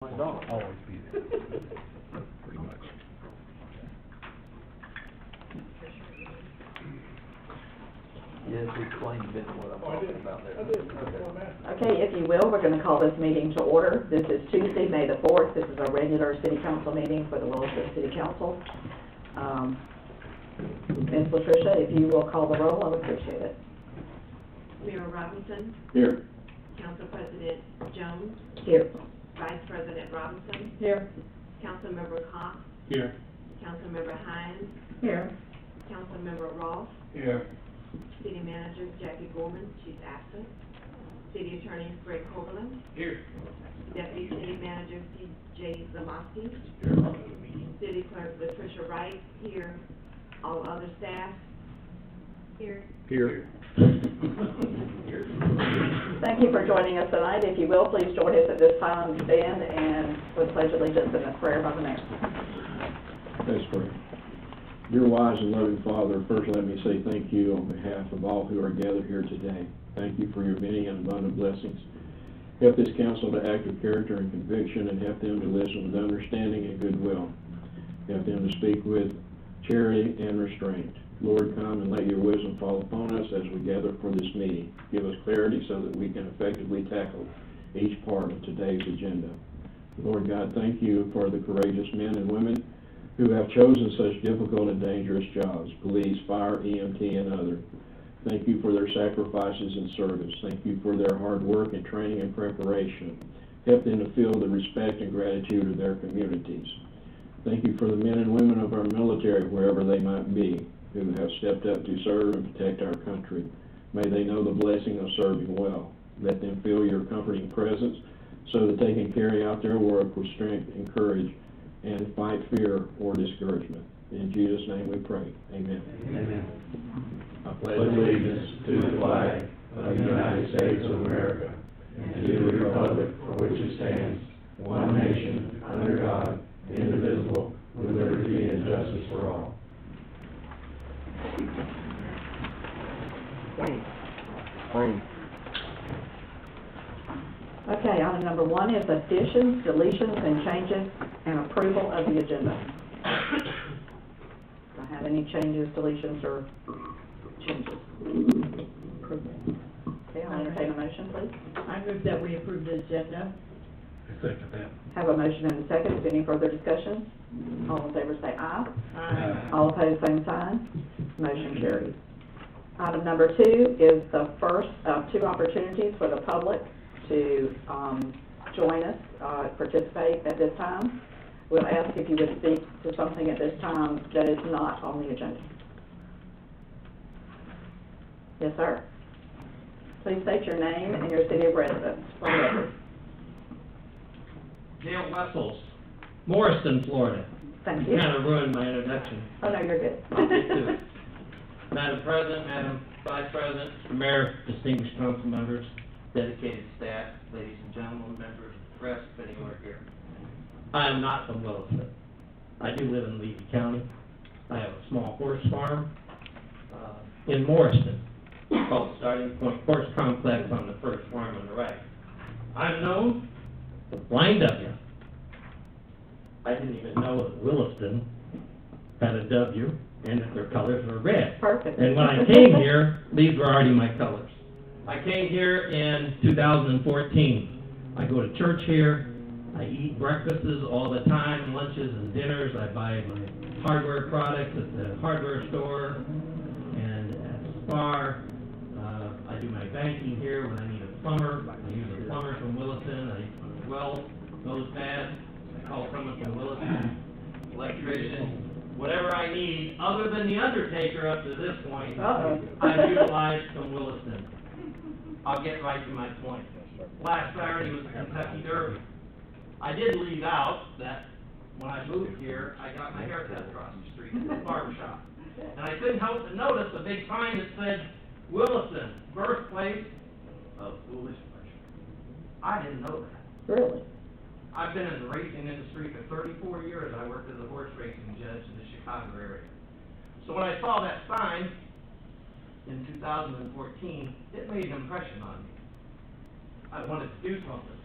My dog will always be there. Pretty much. Yes, he explained a bit what I'm talking about there. Okay, if you will, we're going to call this meeting to order. This is Tuesday, May the 4th. This is a regular city council meeting for the Williston City Council. Ms. Latricia, if you will call the roll, I would appreciate it. Mayor Robinson. Here. Council President Jones. Here. Vice President Robinson. Here. Councilmember Cox. Here. Councilmember Hines. Here. Councilmember Ross. Here. City Manager Jackie Gorman, she's absent. City Attorney Greg Coberland. Here. Deputy City Manager C.J. Zamoski. Here. City Clerk Latricia Wright, here. All other staff, here. Here. Thank you for joining us tonight. If you will, please join us at this time, stand and with pledge allegiance and a prayer by the mayor. Let's pray. Dear wise and loving Father, first let me say thank you on behalf of all who are gathered here today. Thank you for your many and abundant blessings. Help this council to act with character and conviction, and help them to listen with understanding and goodwill. Help them to speak with charity and restraint. Lord, come and let your wisdom fall upon us as we gather for this meeting. Give us clarity so that we can effectively tackle each part of today's agenda. Lord God, thank you for the courageous men and women who have chosen such difficult and dangerous jobs, police, fire, EMT, and others. Thank you for their sacrifices and service. Thank you for their hard work and training and preparation. Help them to feel the respect and gratitude of their communities. Thank you for the men and women of our military, wherever they might be, who have stepped up to serve and protect our country. May they know the blessing of serving well. Let them feel your comforting presence so that they can carry out their work with strength and courage and fight fear or discouragement. In Jesus' name we pray. Amen. Amen. I pledge allegiance to the flag of the United States of America and to the republic for which it stands, one nation, under God, indivisible, with liberty and justice for all. Okay, item number 1 is additions, deletions, and changes and approval of the agenda. Do I have any changes, deletions, or changes? Okay, I'll entertain a motion, please. I move that we approve the agenda. I second that. Have a motion and a second. Is there any further discussion? All in favor say aye. Aye. All opposed, same sign. Motion carries. Item number 2 is the first of 2 opportunities for the public to join us, participate at this time. We'll ask if you would speak to something at this time that is not on the agenda. Yes, sir. Please state your name and your city of residence for the record. Dale Wessels, Morriston, Florida. Thank you. Kind of ruined my introduction. Oh, no, you're good. I'll get to it. Madam President, Madam Vice President, Mayor, distinguished council members, dedicated staff, ladies and gentlemen, members of the press, if anyone are here. I am not from Williston. I do live in Levy County. I have a small horse farm in Morriston called Starting Point Horse Complex on the first farm on the right. I'm known the Blind W. I didn't even know that Williston had a W and that their colors were red. Perfect. And when I came here, these were already my colors. I came here in 2014. I go to church here. I eat breakfasts all the time, lunches and dinners. I buy my hardware products at the hardware store and at the bar. I do my banking here when I need a plumber. I use a plumber from Williston. I well goes bad. I call someone from Williston, electrician, whatever I need, other than the undertaker up to this point, I've utilized from Williston. I'll get right to my point. Last Saturday was the Kentucky Derby. I did leave out that when I moved here, I got my hair cut across the street at the barbershop. And I couldn't help but notice a big sign that said, Williston, birthplace of foolish pleasure. I didn't know that. Really? I've been in the racing industry for 34 years. I worked as a horse racing judge in the Chicago area. So when I saw that sign in 2014, it made an impression on me. I wanted to do something.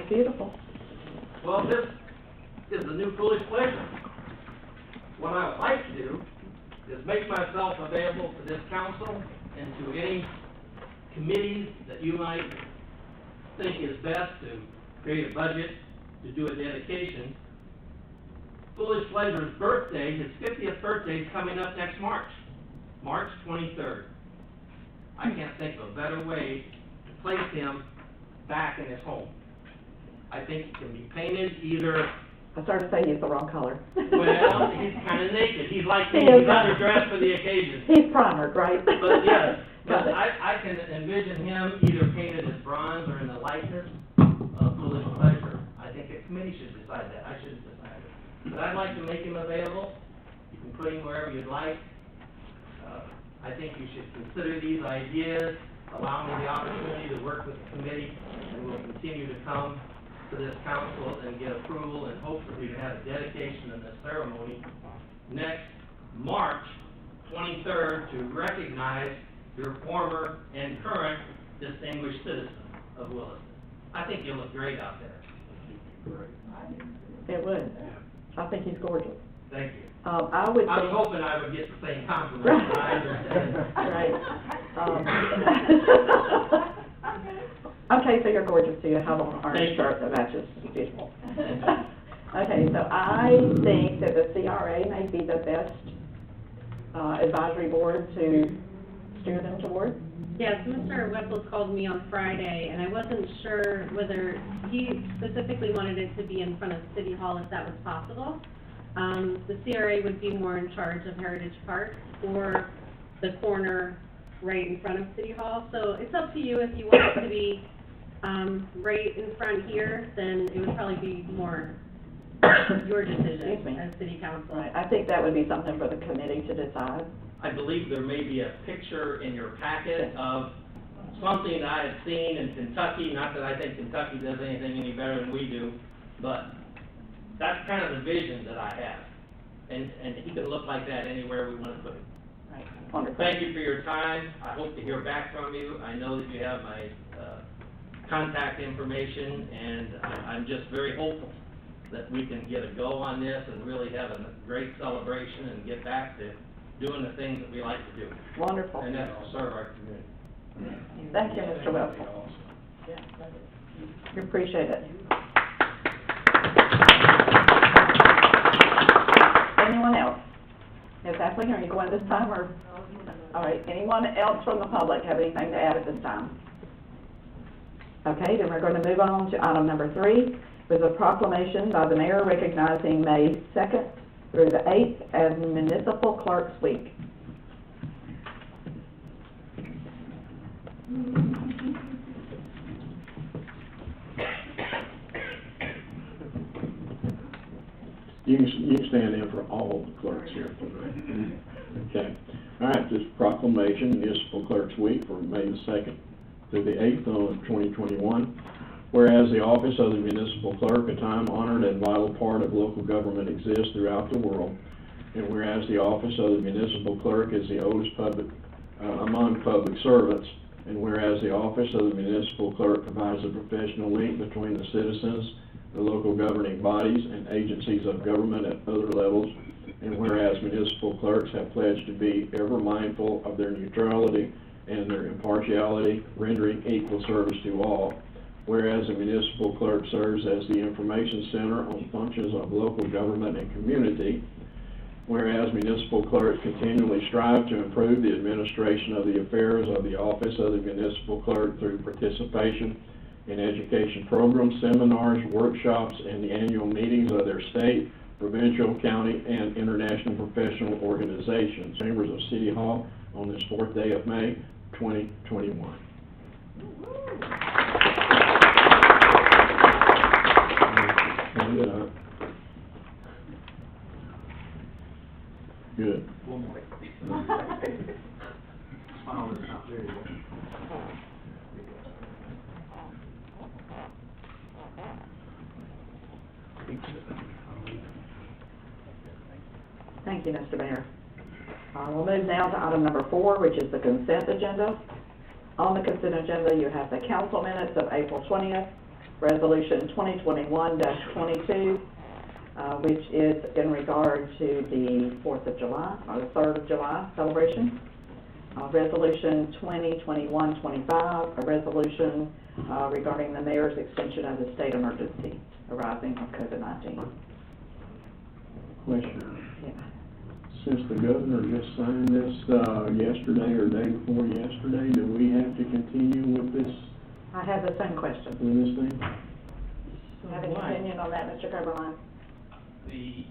It's beautiful. Well, this is the new foolish pleasure. What I would like to do is make myself available to this council and to any committees that you might think is best to create a budget, to do a dedication. Foolish Pleasure's birthday, his 50th birthday, is coming up next March 23rd. I can't think of a better way to place him back in his home. I think he can be painted either, I started to say he's the wrong color. well, he's kind of naked. He's like me, He is. he's underdressed for the occasion. He's primered, right? But yes, Got but it. I can envision him either painted as bronze or in the likeness of Foolish Pleasure. I think a committee should decide that. I shouldn't decide it. But I'd like to make him available. You can put him wherever you'd like. I think you should consider these ideas, allow me the opportunity to work with the committee, and we'll continue to come to this council and get approval, and hopefully to have a dedication of this ceremony next March 23rd to recognize your former and current distinguished citizen of Williston. I think you'll look great out there. It would. I think he's gorgeous. Thank you. I would I was think. hoping I would get the same compliment, but I understand. Right. Okay, so you're gorgeous, so you have on an Thank orange you. shirt that matches. Beautiful. Okay, so I think that the CRA may be the best advisory board to steer them toward. Yes, Mr. Wessels called me on Friday, and I wasn't sure whether he specifically wanted it to be in front of City Hall, if that was possible. The CRA would be more in charge of Heritage Park or the corner right in front of City Hall. So it's up to you. If you want it to be right in front here, then it would probably be more your decision Excuse me. as City Council. Right, I think that would be something for the committee to decide. I believe there may be a picture in your packet of something that I have seen in Kentucky, not that I think Kentucky does anything any better than we do, but that's kind of the vision that I have. And he can look like that anywhere we want to put him. Right, wonderful. Thank you for your time. I hope to hear back from you. I know that you have my contact information, and I'm just very hopeful that we can get a go on this and really have a great celebration and get back to doing the things that we like to do. Wonderful. And that's to serve our community. Thank you, Mr. Wilson. We appreciate it. Anyone else? Ms. Appling, are you going this time, or? All right, anyone else from the public have anything to add at this time? Okay, then we're going to move on to item number 3, with a proclamation by the mayor recognizing May 2nd through the 8th as Municipal Clerks Week. You can stand in for all the clerks here tonight. Okay. All right, this proclamation, Municipal Clerks Week for May the 2nd through the 8th of 2021. Whereas the office of the municipal clerk, a time-honored and vital part of local government, exists throughout the world, and whereas the office of the municipal clerk is the oldest among public servants, and whereas the office of the municipal clerk provides a professional link between the citizens, the local governing bodies, and agencies of government at other levels, and whereas municipal clerks have pledged to be ever mindful of their neutrality and their impartiality, rendering equal service to all, whereas the municipal clerk serves as the information center on functions of local government and community, whereas municipal clerks continually strive to improve the administration of the affairs of the office of the municipal clerk through participation in education programs, seminars, workshops, and the annual meetings of their state, provincial, county, and international professional organizations. Chambers of City Hall on this 4th day of May, 2021. Good. Thank you, Mr. Mayor. We'll move now to item number 4, which is the consent agenda. On the consent agenda, you have the council minutes of April 20th, Resolution 2021-22, which is in regard to the 4th of July, or the 3rd of July celebration. Resolution 2021-25, a resolution regarding the mayor's extension of the state emergency arising from COVID-19. Question. Yeah. Since the governor just signed this, yesterday or day before yesterday, do we have to continue with this, I have the same question. with this thing? Have any opinion on that, Mr. Coberline? The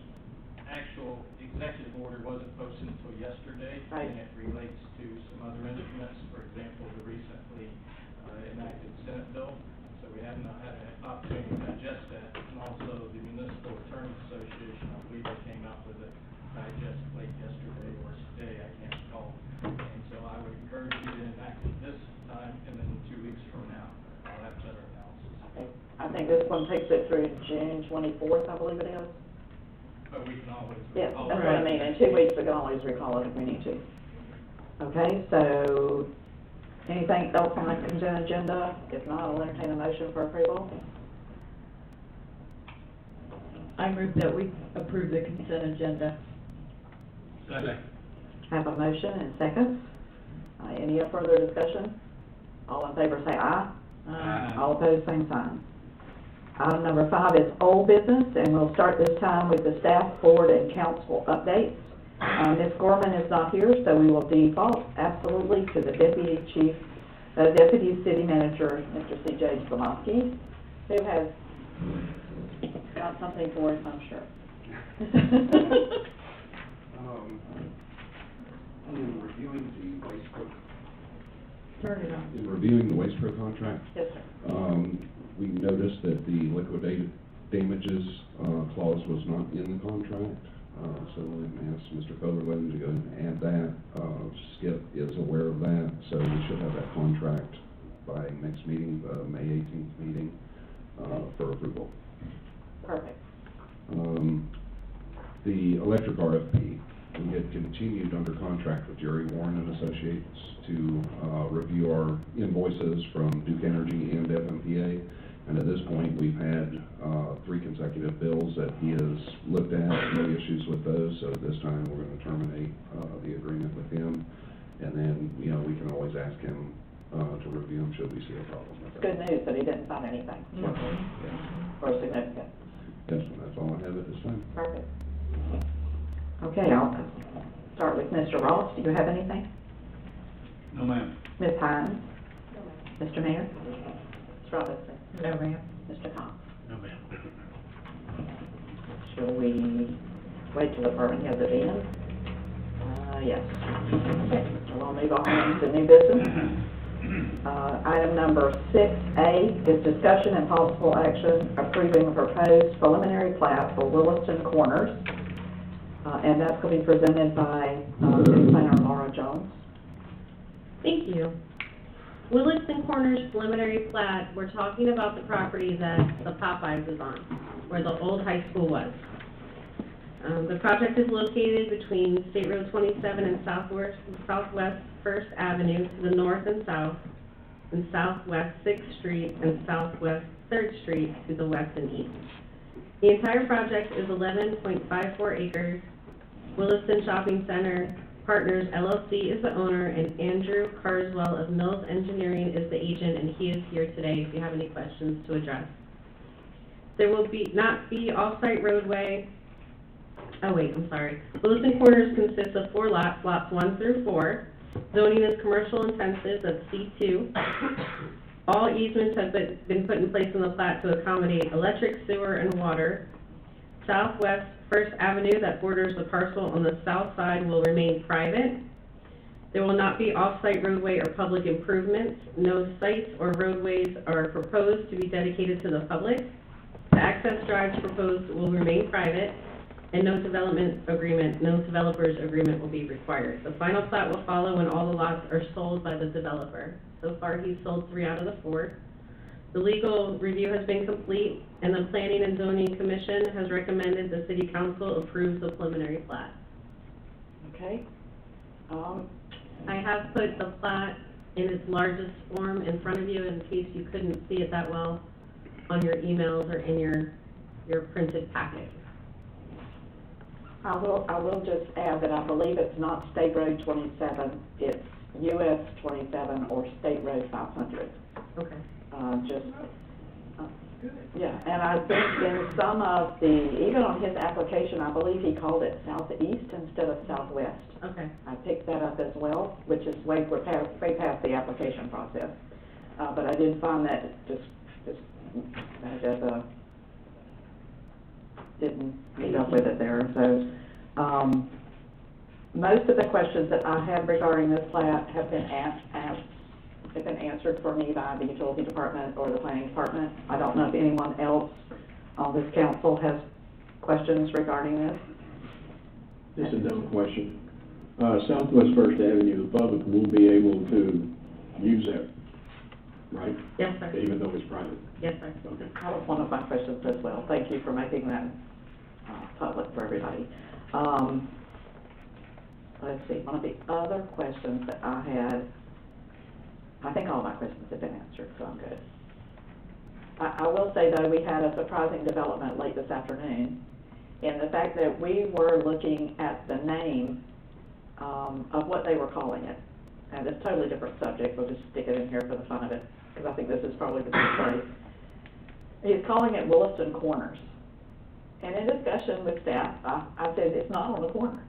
actual executive order wasn't posted until yesterday, Right. and it relates to some other instruments, for example, the recently enacted Senate bill. So we have not had an opportunity to digest that, and also the Municipal Attorneys Association, I believe they came out with a digest late yesterday or today, I can't recall. And so I would encourage you to enact it this time, and then 2 weeks from now, I'll have better analysis. I think this one takes it through June 24th, I believe it is. But we can always. Yes, that's what I mean, in 2 weeks, we can always recall it if we need to. Okay, so, anything else on the consent agenda? If not, I'll entertain a motion for approval. I move that we approve the consent agenda. Second. Have a motion and seconds. Any further discussion? All in favor say aye. Aye. All opposed, same sign. Item number 5 is old business, and we'll start this time with the staff, board, and council updates. Ms. Gorman is not here, so we will default absolutely to the deputy city manager, Mr. C.J. Slamovsky, who has got something for us, I'm sure. In reviewing the waste pro, Turn it on. in reviewing the waste pro contract, Yes, sir. we noticed that the liquidated damages clause was not in the contract. So we asked Mr. Coberland to go and add that. Skip is aware of that, so we should have that contract by next meeting, May 18th meeting, for approval. Perfect. The electric RFP, we had continued under contract with Jerry Warren and Associates to review our invoices from Duke Energy and FMPA. And at this point, we've had 3 consecutive bills that he has looked at, no issues with those. So at this time, we're going to terminate the agreement with him. And then, you know, we can always ask him to review them should we see a problem with It's that. good news that he didn't find anything or significant. Yes, that's all I have at this time. Perfect. Okay, I'll start with Mr. Ross. Do you have anything? No, ma'am. Ms. Hines? Mr. Mayor? Ms. Robinson? No, ma'am. Mr. Cox? No, ma'am. Shall we wait till the department heads at the end? Yes. Okay, so we'll move on to new business. Item number 6A is discussion and possible action approving a proposed preliminary plat for Williston Corners. And that's going to be presented by City Planner Laura Jones. Thank you. Williston Corners preliminary plat, we're talking about the property that the Popeyes is on, where the old high school was. The project is located between State Road 27 and Southwest 1st Avenue to the north and south, and Southwest 6th Street and Southwest 3rd Street to the west and east. The entire project is 11.54 acres. Williston Shopping Center Partners LLC is the owner, and Andrew Carswell of Mills Engineering is the agent, and he is here today if you have any questions to address. There will not be off-site roadway. Oh wait, I'm sorry. Williston Corners consists of 4 lots, lots 1 through 4. Zoning is commercial intensive, that's C2. All easements have been put in place in the plat to accommodate electric, sewer, and water. Southwest 1st Avenue that borders the parcel on the south side will remain private. There will not be off-site roadway or public improvements. No sites or roadways are proposed to be dedicated to the public. The access drives proposed will remain private, and no developers agreement will be required. The final plat will follow when all the lots are sold by the developer. So far, he's sold 3 out of the 4. The legal review has been complete, and the Planning and Zoning Commission has recommended the City Council approve the preliminary plat. Okay. I have put the plat in its largest form in front of you in case you couldn't see it that well on your emails or in your printed packet. I will just add that I believe it's not State Road 27, it's US 27 or State Road 500. Okay. Yeah, and I think in some of the, even on his application, I believe he called it southeast instead of southwest. Okay. I picked that up as well, which is way past the application process. But I did find that didn't meet up with it there. So, most of the questions that I had regarding this plat have been answered for me by the utility department or the planning department. I don't know if anyone else on this council has questions regarding this. Just a dumb question. Southwest First Avenue, the public will be able to use that, right? Yes, sir. Even though it's private? Yes, sir. Okay. That was one of my questions as well. Thank you for making that public for everybody. Let's see, one of the other questions that I had, I think all my questions have been answered, so I'm good. I will say, though, we had a surprising development late this afternoon in the fact that we were looking at the name of what they were calling it. And it's a totally different subject. We'll just stick it in here for the fun of it, because I think this is probably the best place. He's calling it Williston Corners. And in discussion with staff, I said it's not on the corner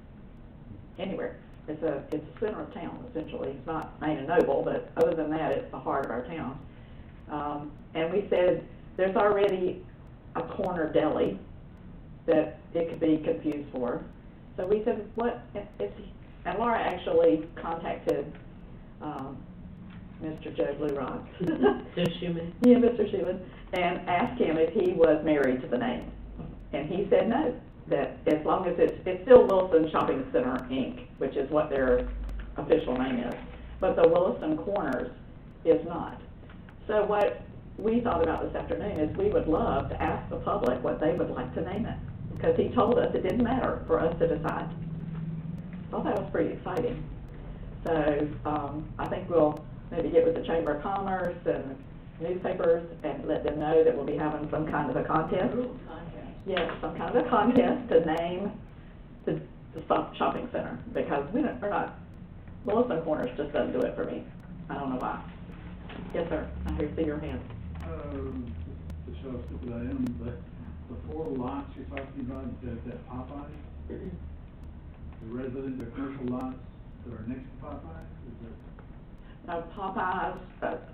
anywhere. It's a center of town, essentially. It's not Main and Noble, but other than that, it's the heart of our town. And we said there's already a corner deli that it could be confused for. So we said, what is he? And Laura actually contacted Mr. Joe Blue Rock. Joe Schumann. Yeah, Mr. Schumann, and asked him if he was married to the name. And he said no, that as long as it's still Williston Shopping Center, Inc., which is what their official name is. But the Williston Corners is not. So what we thought about this afternoon is we would love to ask the public what they would like to name it. Because he told us it didn't matter for us to decide. I thought that was pretty exciting. So I think we'll maybe get with the Chamber of Commerce and newspapers and let them know that we'll be having some kind of a contest. Yes, some kind of a contest to name the shopping center, because we're not, Williston Corners just doesn't do it for me. I don't know why. Yes, sir, I see your hand. To show how stupid I am, but the 4 lots you're talking about, that Popeye, the commercial lots that are next to Popeye, is that? Popeyes,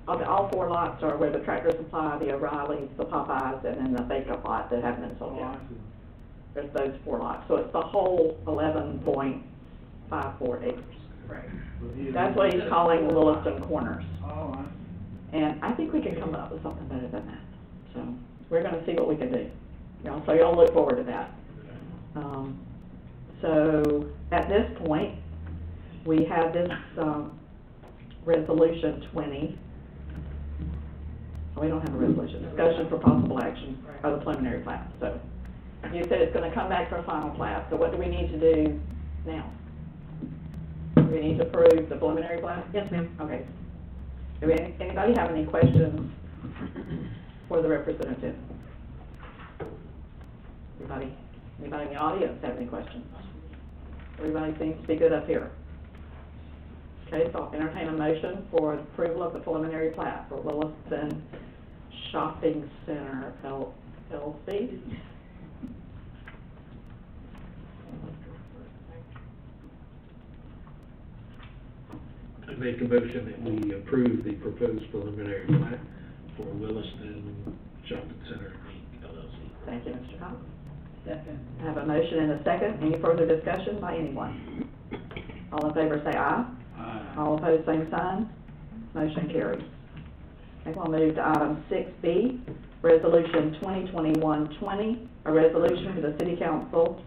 all 4 lots are where the Tractor Supply, the O'Reilly's, the Popeyes, and then the vacant lot that haven't been sold yet. There's those 4 lots, so it's the whole 11.54 acres. Right. That's what he's calling Williston Corners. Oh, I And I think we can come up with something better than that. So we're gonna see what we can do. So y'all look forward to that. So at this point, we have this, Resolution 20. Oh, we don't have a resolution. Discussion for possible action of the preliminary plat. So you said it's gonna come back for a final plat. So what do we need to do now? Do we need to approve the preliminary plat? Yes, ma'am. Okay. Do anybody have any questions for the representative? Anybody in the audience have any questions? Everybody seems to be good up here. Okay, so I'll entertain a motion for approval of the preliminary plat for Williston Shopping Center LLC. I make a motion that we approve the proposed preliminary plat for Williston Shopping Center, Inc., LLC. Thank you, Mr. Cox. Second. I have a motion and a second. Any further discussion by anyone? All in favor say aye. All opposed, same sign. Motion carries. Okay, we'll move to item 6B, Resolution 2021-20, a resolution for the City Council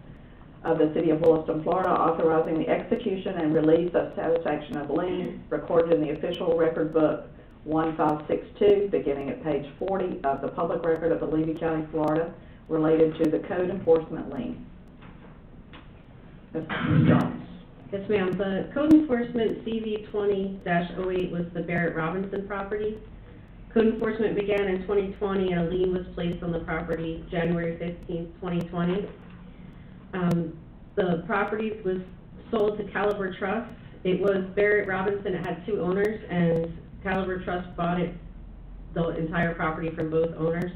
of the City of Williston, Florida, authorizing the execution and release of satisfaction of lien recorded in the official record book 1562, beginning at page 40 of the public record of the Levy County, Florida, related to the code enforcement lien. Ms. Jones. Yes, ma'am. The code enforcement CV 20-08 was the Barrett Robinson property. Code enforcement began in 2020, and a lien was placed on the property January 15th, 2020. The property was sold to Caliber Trust. It was Barrett Robinson. It had two owners, and Caliber Trust bought it, the entire property from both owners.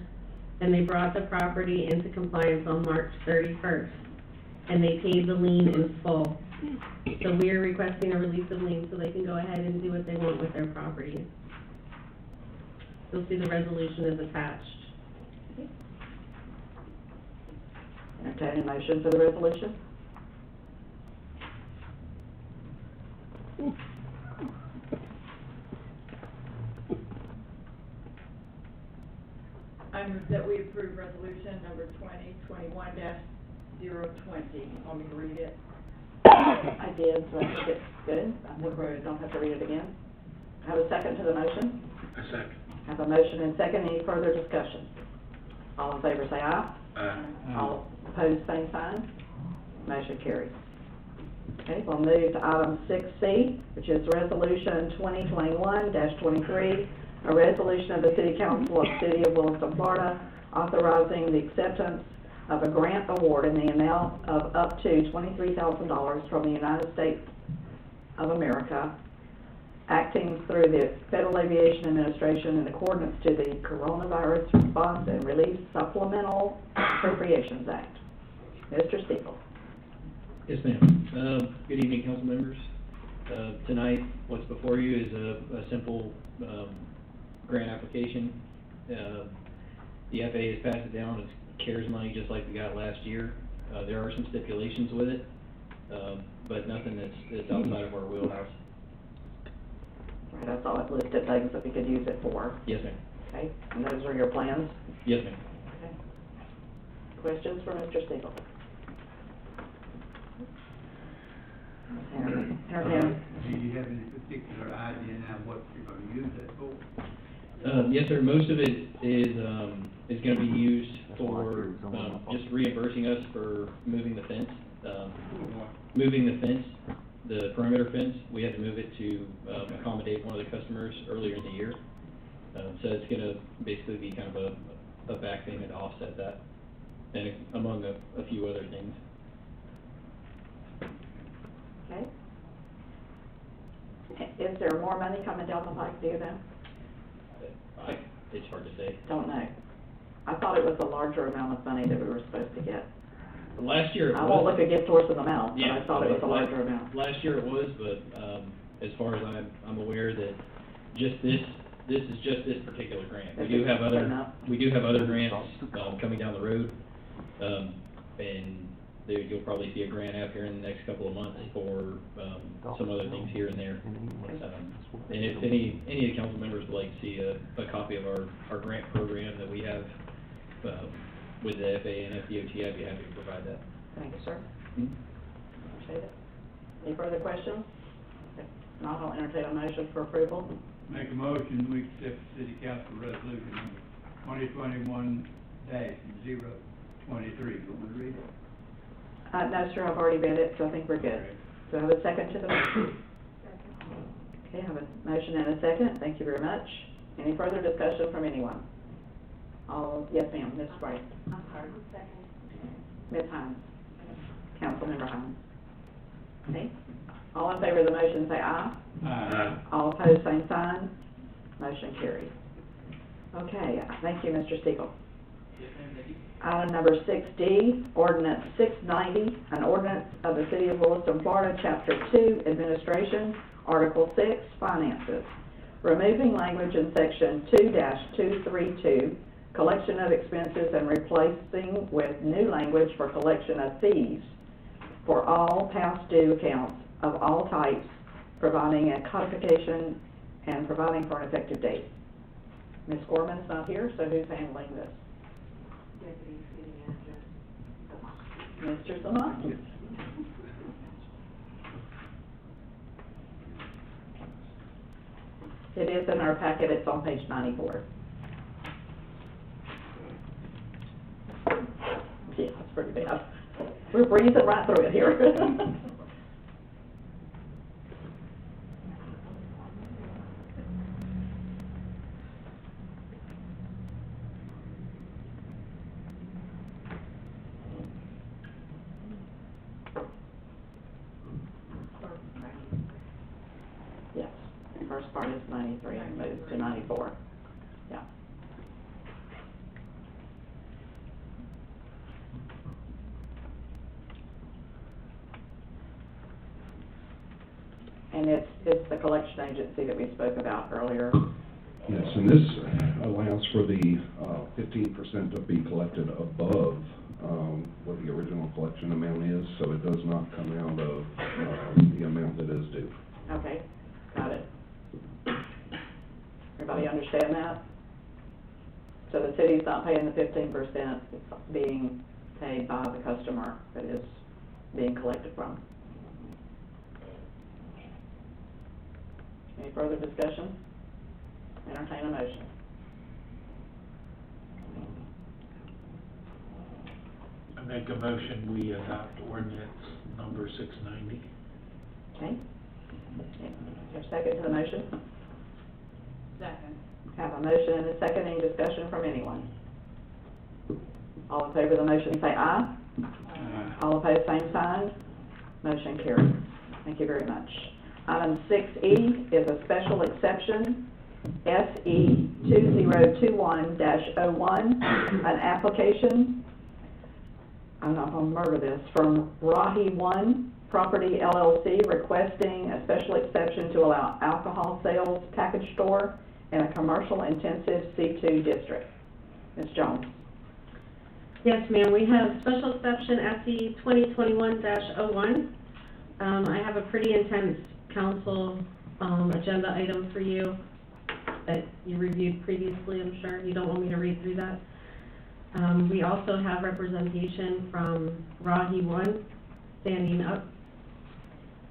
And they brought the property into compliance on March 31st, and they paid the lien in full. So we are requesting a release of lien so they can go ahead and do what they want with their property. You'll see the resolution is attached. Entertain a motion for the resolution? I move that we approve resolution number 2021-020. Want me to read it? I did, so I think it's good. I think we don't have to read it again. Have a second to the motion? A second. Have a motion and second. Any further discussion? All in favor say aye. Aye. All opposed, same sign. Motion carries. Okay, we'll move to item 6C, which is resolution 2021-23, a resolution of the City Council of the City of Williston, Florida, authorizing the acceptance of a grant award in the amount of up to $23,000 from the United States of America, acting through the Federal Aviation Administration in accordance to the Coronavirus Response and Relief Supplemental Appropriations Act. Mr. Steele. Yes, ma'am. Good evening, council members. Tonight, what's before you is a simple grant application. The FAA has passed it down. It's CARES money just like we got last year. There are some stipulations with it, but nothing that's outside of our wheelhouse. Right, I saw it listed things that we could use it for. Yes, ma'am. Okay, and those are your plans? Yes, ma'am. Okay. Questions for Mr. Steele? Do you have any particular idea now what you're gonna use that for? Yes, sir. Most of it is going to be used for just reimbursing us for moving the fence. The perimeter fence. We had to move it to accommodate one of the customers earlier in the year. So it's going to basically be kind of a back payment to offset that, and among a few other things. Okay. Is there more money coming down the pike, do you know? It's hard to say. Don't know. I thought it was a larger amount of money that we were supposed to get. Last year it was. I won't look a gift horse in the mouth, but Yeah, I thought it was a larger amount. Last year it was, but as far as I'm aware that this is just this particular grant. We do have other grants coming down the road, and you'll probably see a grant out here in the next couple of months for some other things here and there. And if any of the council members would like to see a copy of our grant program that we have with the FAA and FDOT, I'd be happy to provide that. Thank you, sir. Appreciate it. Any further questions? Okay. Now I'll entertain a motion for approval. Make a motion, we accept the city council resolution number 2021-023. You want me to read it? No, sir, I've already read it, so I think we're good. So I have a second to the motion. Okay, I have a motion and a second. Thank you very much. Any further discussion from anyone? Yes, ma'am, Ms. Spray. I'm sorry, second. Ms. Hines. Councilmember Hines. Okay. All in favor of the motion, say aye. Aye. All opposed, same sign. Motion carries. Okay, thank you, Mr. Steele. Item number 6D, ordinance 690, an ordinance of the City of Williston, Florida, Chapter 2, Administration, Article 6, Finances, removing language in Section 2-232, collection of expenses, and replacing with new language for collection of fees for all past due accounts of all types, providing a codification and providing for an effective date. Ms. Gorman's not here, so who's handling this? Deputy City Manager. Mr. Zamani. It is in our packet, it's on page 94. Yeah, it's pretty bad. We're breezing right through it here. first part is 93 and moves to 94. Yeah. And it's the collection agency that we spoke about earlier. Yes, and this allows for the 15% to be collected above what the original collection amount is, so it does not come out of the amount that is due. Okay, got it. Everybody understand that? So the city's not paying the 15%, it's being paid by the customer that is being collected from. Any further discussion? Entertain a motion. I make a motion, we adopt ordinance number 690. Okay. Have a second to the motion? Second. Have a motion and a second. Any discussion from anyone? All in favor of the motion say aye. Aye. All opposed, same sign. Motion carries. Thank you very much. Item 6E is a special exception, SE 2021-01, an application, I'm not going to murder this, from Rahi One Property LLC requesting a special exception to allow alcohol sales package store in a commercial intensive C2 district. Ms. Jones. Yes, ma'am, we have special exception SE 2021-01. I have a pretty intense council agenda item for you that you reviewed previously, I'm sure. You don't want me to read through that. We also have representation from Rahi One standing up,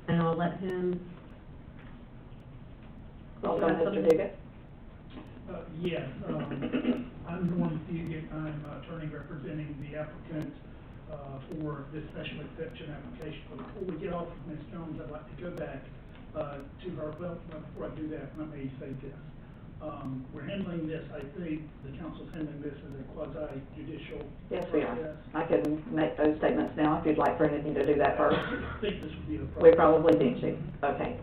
and I'll let him. Welcome, Mr. Diggett. Yes, I'm Norm Fugit. I'm attorney representing the applicant for this special exception application. But before we get off of Ms. Jones, I'd like to go back to her. Well, before I do that, let me say this. We're handling this, I think, the council's handling this as a quasi-judicial Yes, we are. process. I can make those statements now if you'd like for anything to do that first. I think this would be the We process. probably need to. Okay.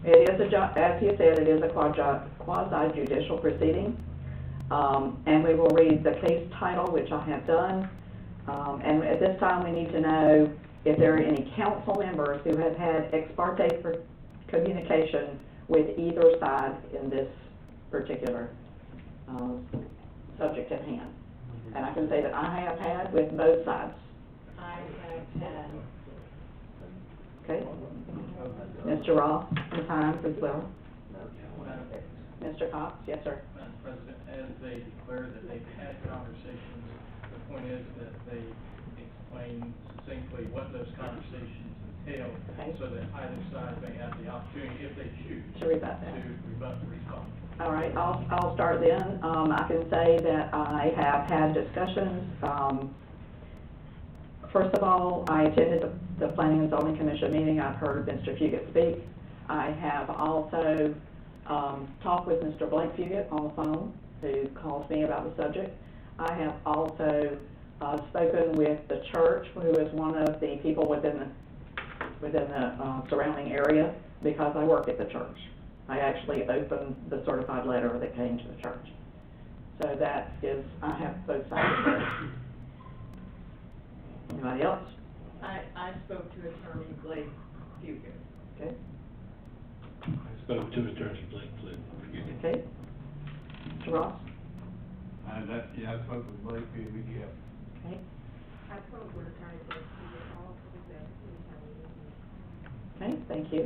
It is as you said, it is a quasi-judicial proceeding. And we will read the case title, which I have done. And at this time, we need to know if there are any council members who have had ex parte communication with either side in this particular subject at hand. And I can say that I have had with both sides. I have had. Okay? Mr. Ross, Ms. Hines as well. Mr. Cox, yes, sir. Madam President, as they declare that they've had conversations, the point is that they explain succinctly what those conversations entail, Okay. so that either side may have the opportunity, if they choose, To rebut that. to rebut the response. All right, I'll start then. I can say that I have had discussions. First of all, I attended the Planning and Zoning Commission meeting. I've heard Mr. Fugit speak. I have also talked with Mr. Blake Fugit on the phone, who calls me about the subject. I have also spoken with the church, who is one of the people within the surrounding area, because I work at the church. I actually opened the certified letter that came to the church. So that is, I have both sides of it. Anybody else? I spoke to Attorney Blake Fugit. Okay. I spoke to Attorney Blake Fugit. Okay. Mr. Ross? I spoke with Blake, yeah. Okay. I spoke with Attorney Blake Fugit also that Okay, thank you.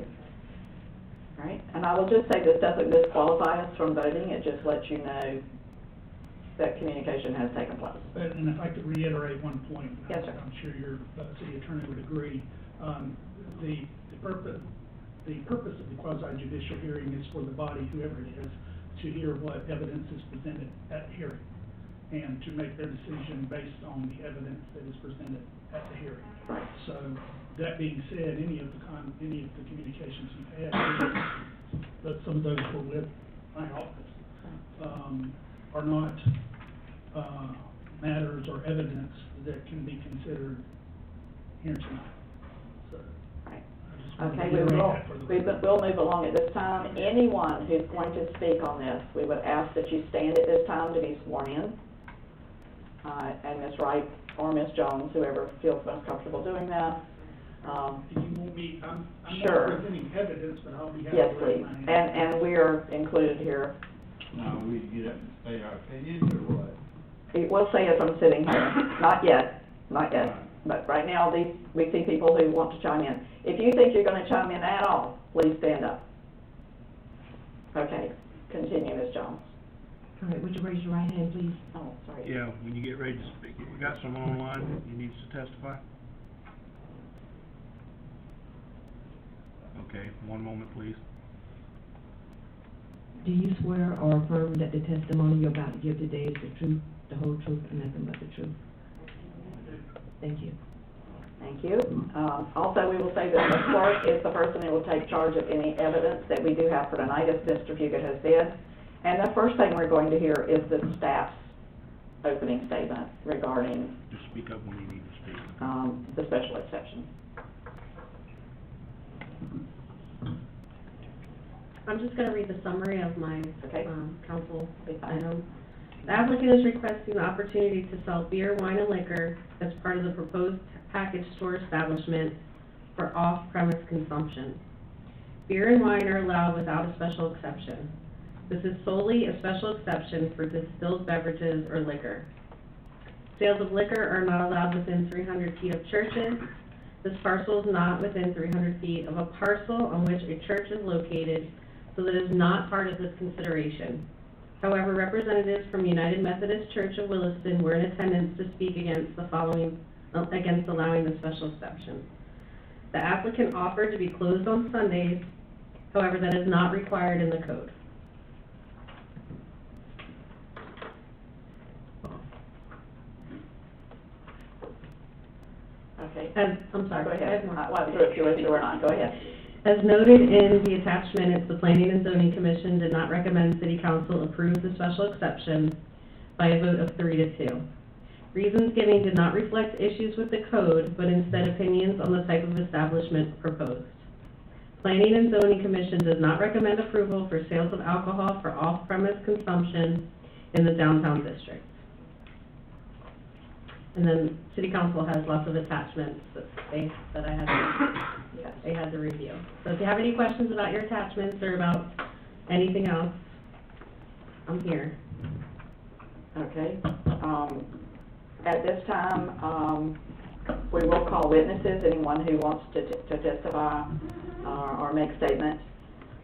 All right, and I will just say this doesn't disqualify us from voting, it just lets you know that communication has taken place. And if I could reiterate one point. Yes, sir. I'm sure your city attorney would agree. The purpose of the quasi-judicial hearing is for the body, whoever it is, to hear what evidence is presented at the hearing and to make their decision based on the evidence that is presented at the hearing. Right. So, that being said, any of the communications you've had, but some of those were with my office, are not matters or evidence that can be considered here tonight. So, Right. I just Okay, we'll move along at this time. Anyone who's going to speak on this, we would ask that you stand at this time to be sworn in. And Ms. Wright or Ms. Jones, whoever feels most comfortable doing that. Do you want me, I'm Sure. not presenting evidence, but I'll be happy Yes, to raise please. my hand. And we're included here. Now, we get up and say our opinions or what? We'll say it from sitting here. Not yet, not yet. But right now, we see people who want to chime in. If you think you're going to chime in at all, please stand up. Okay, continue, Ms. Jones. All right, would you raise your right hand, please? Oh, sorry. Yeah, when you get ready to speak, you got someone online who needs to testify? Okay, one moment, please. Do you swear or affirm that the testimony you're about to give today is the truth, the whole truth, and nothing but the truth? Thank you. Thank you. Also, we will say that the clerk is the person who will take charge of any evidence that we do have for tonight, as Mr. Fugit has said. And the first thing we're going to hear is the staff's opening statement regarding Just speak up when you need to speak. the special exception. I'm just gonna read the summary of my, Okay. council Be fine. item. The applicant is requesting the opportunity to sell beer, wine, and liquor as part of the proposed package store establishment for off-premise consumption. Beer and wine are allowed without a special exception. This is solely a special exception for distilled beverages or liquor. Sales of liquor are not allowed within 300 feet of churches. This parcel is not within 300 feet of a parcel on which a church is located, so that is not part of this consideration. However, representatives from United Methodist Church of Williston were in attendance to speak against against allowing the special exception. The applicant offered to be closed on Sundays, however, that is not required in the code. Okay. I'm sorry. Go I have ahead. more. Well, if you wish to or not, go ahead. As noted in the attached minutes, the Planning and Zoning Commission did not recommend City Council approve the special exception by a vote of 3-2. Reasons given did not reflect issues with the code, but instead opinions on the type of establishment proposed. Planning and Zoning Commission does not recommend approval for sales of alcohol for off-premise consumption in the downtown district. And then City Council has lots of attachments that they had to review. So if you have any questions about your attachments or about anything else, I'm here. Okay. At this time, we will call witnesses, anyone who wants to testify or make statements.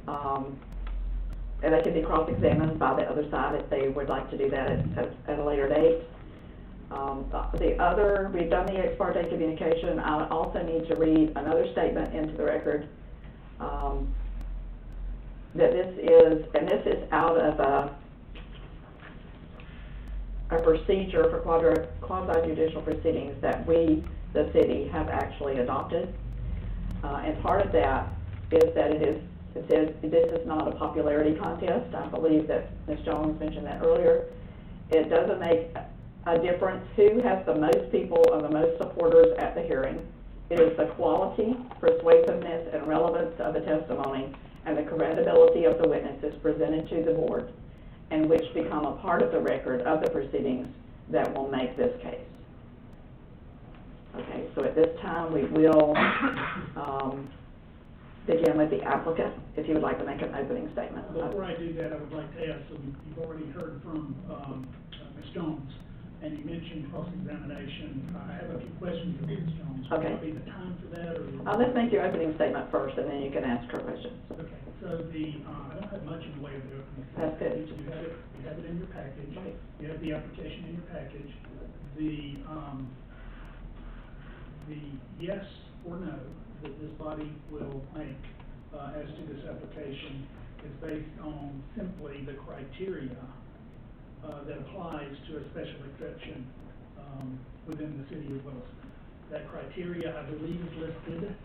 And they can be cross-examined by the other side if they would like to do that at a later date. We've done the ex parte communication. I also need to read another statement into the record, that this is out of a procedure for quasi-judicial proceedings that we, the city, have actually adopted. And part of that is that it says this is not a popularity contest. I believe that Ms. Jones mentioned that earlier. It doesn't make a difference who has the most people or the most supporters at the hearing. It is the quality, persuasiveness, and relevance of the testimony and the credibility of the witnesses presented to the board, and which become a part of the record of the proceedings that will make this case. Okay, so at this time, we will begin with the applicant, if you would like to make an opening statement. Before I do that, I would like to ask, so you've already heard from Ms. Jones, and you mentioned cross-examination. I have a few questions for Ms. Jones. Okay. Would that be the time for that, or? Let's make your opening statement first, and then you can ask her questions. Okay, so I don't have much in the way of the opening That's statement. good. You have it in your package. Right. You have the application in your package. The yes or no that this body will make as to this application is based on simply the criteria that applies to a special exception within the city of Williston. That criteria, I believe, is listed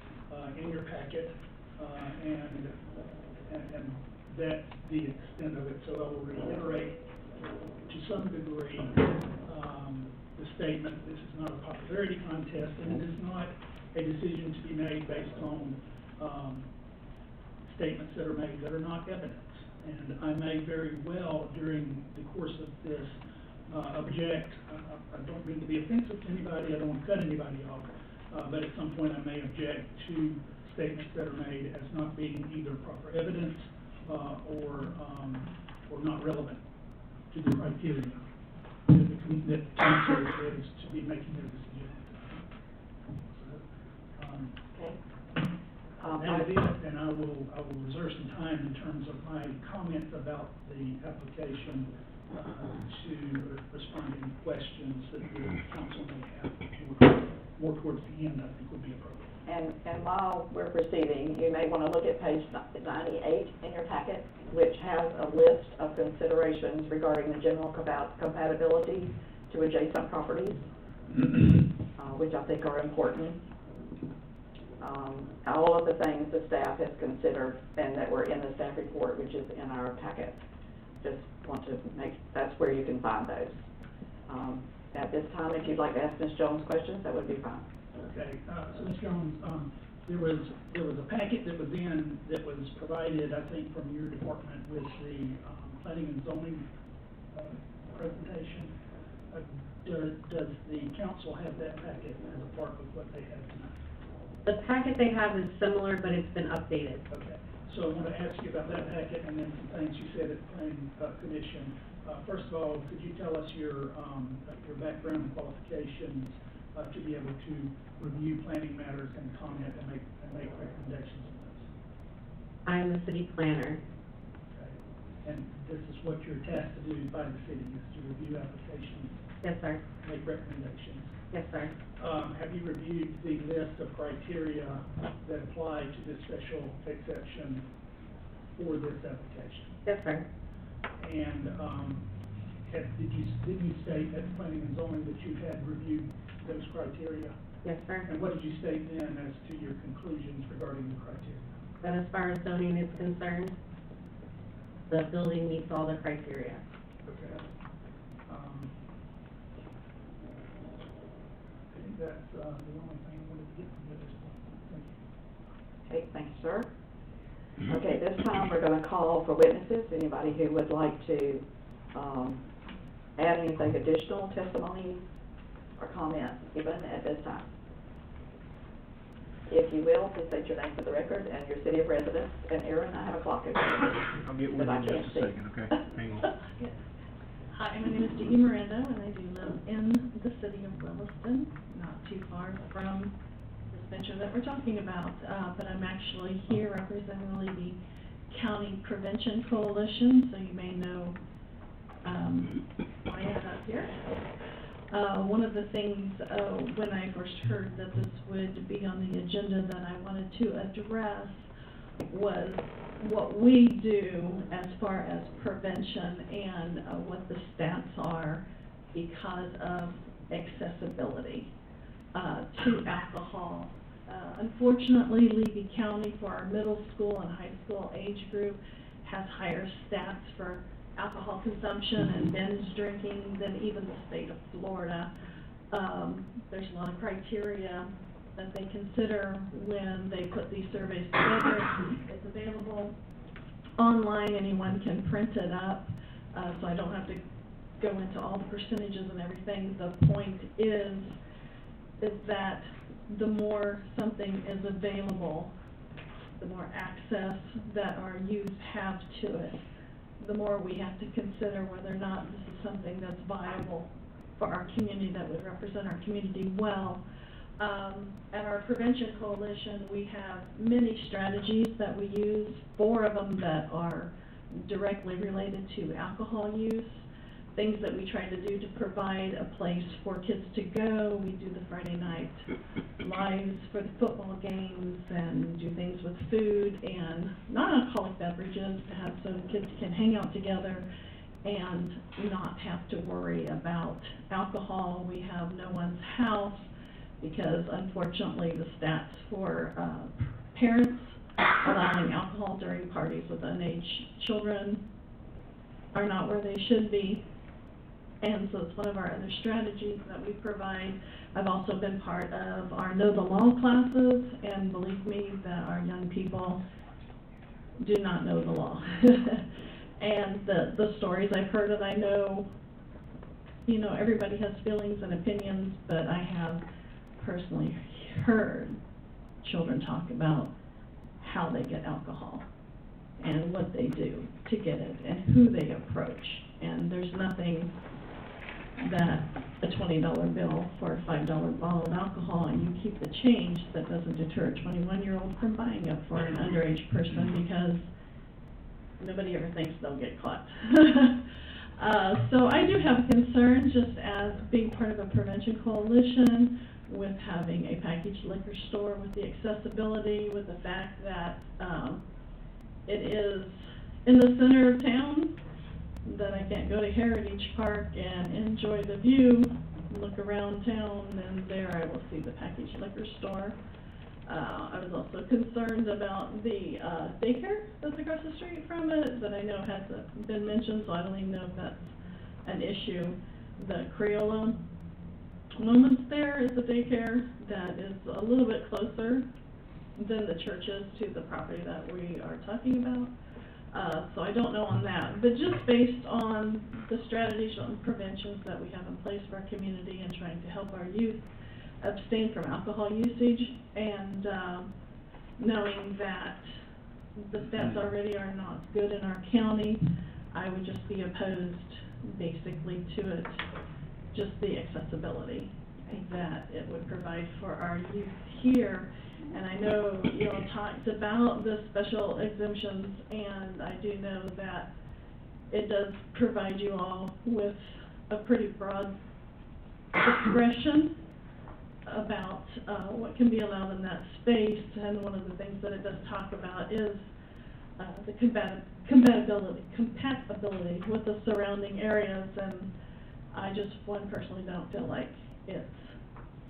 in your packet, and that's the extent of it. So I will reiterate to some degree the statement: this is not a popularity contest, and it is not a decision to be made based on statements that are made that are not evidence. And I may very well, during the course of this, object. I don't mean to be offensive to anybody, I don't want to cut anybody off, but at some point I may object to statements that are made as not being either proper evidence, or not relevant to the criteria that council is to be making their decision. Okay. That is it, and I will reserve some time in terms of my comments about the application to respond to any questions that the council may have. More towards the end, I think, would be appropriate. And while we're proceeding, you may want to look at page 98 in your packet, which has a list of considerations regarding the general compatibility to adjacent properties, which I think are important. All of the things the staff has considered and that were in the staff report, which is in our packet. Just want to make, that's where you can find those. At this time, if you'd like to ask Ms. Jones questions, that would be fine. Okay, so Ms. Jones, there was a packet that was provided, I think, from your department with the planning and zoning presentation. Does the council have that packet as a part of what they have tonight? The packet they have is similar, but it's been updated. Okay, so I want to ask you about that packet and then some things you said at the planning commission. First of all, could you tell us your background and qualifications to be able to review planning matters and comment and make recommendations on those? I am the city planner. Okay, and this is what you're tasked to do by the city, is to review applications? Yes, sir. Make recommendations? Yes, sir. Have you reviewed the list of criteria that apply to this special exception for this application? Yes, sir. And did you state at planning and zoning that you had reviewed those criteria? Yes, sir. And what did you state then as to your conclusions regarding the criteria? That as far as zoning is concerned, the building meets all the criteria. Okay. I think that's the only thing I wanted to get from you at this point. Thank you. Okay, thanks, sir. Okay, this time we're going to call for witnesses. Anybody who would like to add anything additional, testimony or comment, even at this time. If you will, please state your name for the record and your city of residence. And Aaron, I have a clock. I'll get with you in just a second, okay? Hang on. Yes. Hi, my name is Dee Miranda, and I do live in the city of Williston, not too far from this venture that we're talking about. But I'm actually here representing the County Prevention Coalition, so you may know I am up here. One of the things when I first heard that this would be on the agenda that I wanted to address was what we do as far as prevention and what the stats are because of accessibility to alcohol. Unfortunately, Levy County, for our middle school and high school age group, has higher stats for alcohol consumption and binge drinking than even the state of Florida. There's a lot of criteria that they consider when they put these surveys together. It's available online, anyone can print it up, so I don't have to go into all the percentages and everything. The point is that the more something is available, the more access that our youth have to it, the more we have to consider whether or not this is something that's viable for our community, that would represent our community well. At our Prevention Coalition, we have many strategies that we use, 4 of them that are directly related to alcohol use, things that we try to do to provide a place for kids to go. We do the Friday night lives for the football games and do things with food and non-alcoholic beverages to have so kids can hang out together and not have to worry about alcohol. We have No One's House because unfortunately the stats for parents allowing alcohol during parties with unaged children are not where they should be. And so it's one of our other strategies that we provide. I've also been part of our Know the Law classes, and believe me that our young people do not know the law. And the stories I've heard, and I know, you know, everybody has feelings and opinions, but I have personally heard children talk about how they get alcohol and what they do to get it and who they approach. And there's nothing that a $20 bill for a $5 bottle of alcohol and you keep the change that doesn't deter a 21-year-old from buying it for an underage person, because nobody ever thinks they'll get caught. So I do have a concern, just as being part of a prevention coalition, with having a packaged liquor store, with the accessibility, with the fact that it is in the center of town, that I can't go to Heritage Park and enjoy the view, look around town, and there I will see the packaged liquor store. I was also concerned about the daycare that's across the street from it, that I know hasn't been mentioned, so I don't even know if that's an issue. The Crayola Moments there is a daycare that is a little bit closer than the church is to the property that we are talking about. So I don't know on that, but just based on the strategies and preventions that we have in place for our community and trying to help our youth abstain from alcohol usage, and knowing that the stats already are not good in our county, I would just be opposed basically to it, just the accessibility that it would provide for our youth here. And I know you all talked about the special exemptions, and I do know that it does provide you all with a pretty broad discretion about what can be allowed in that space. And one of the things that it does talk about is the compatibility with the surrounding areas, and I just, personally don't feel like it's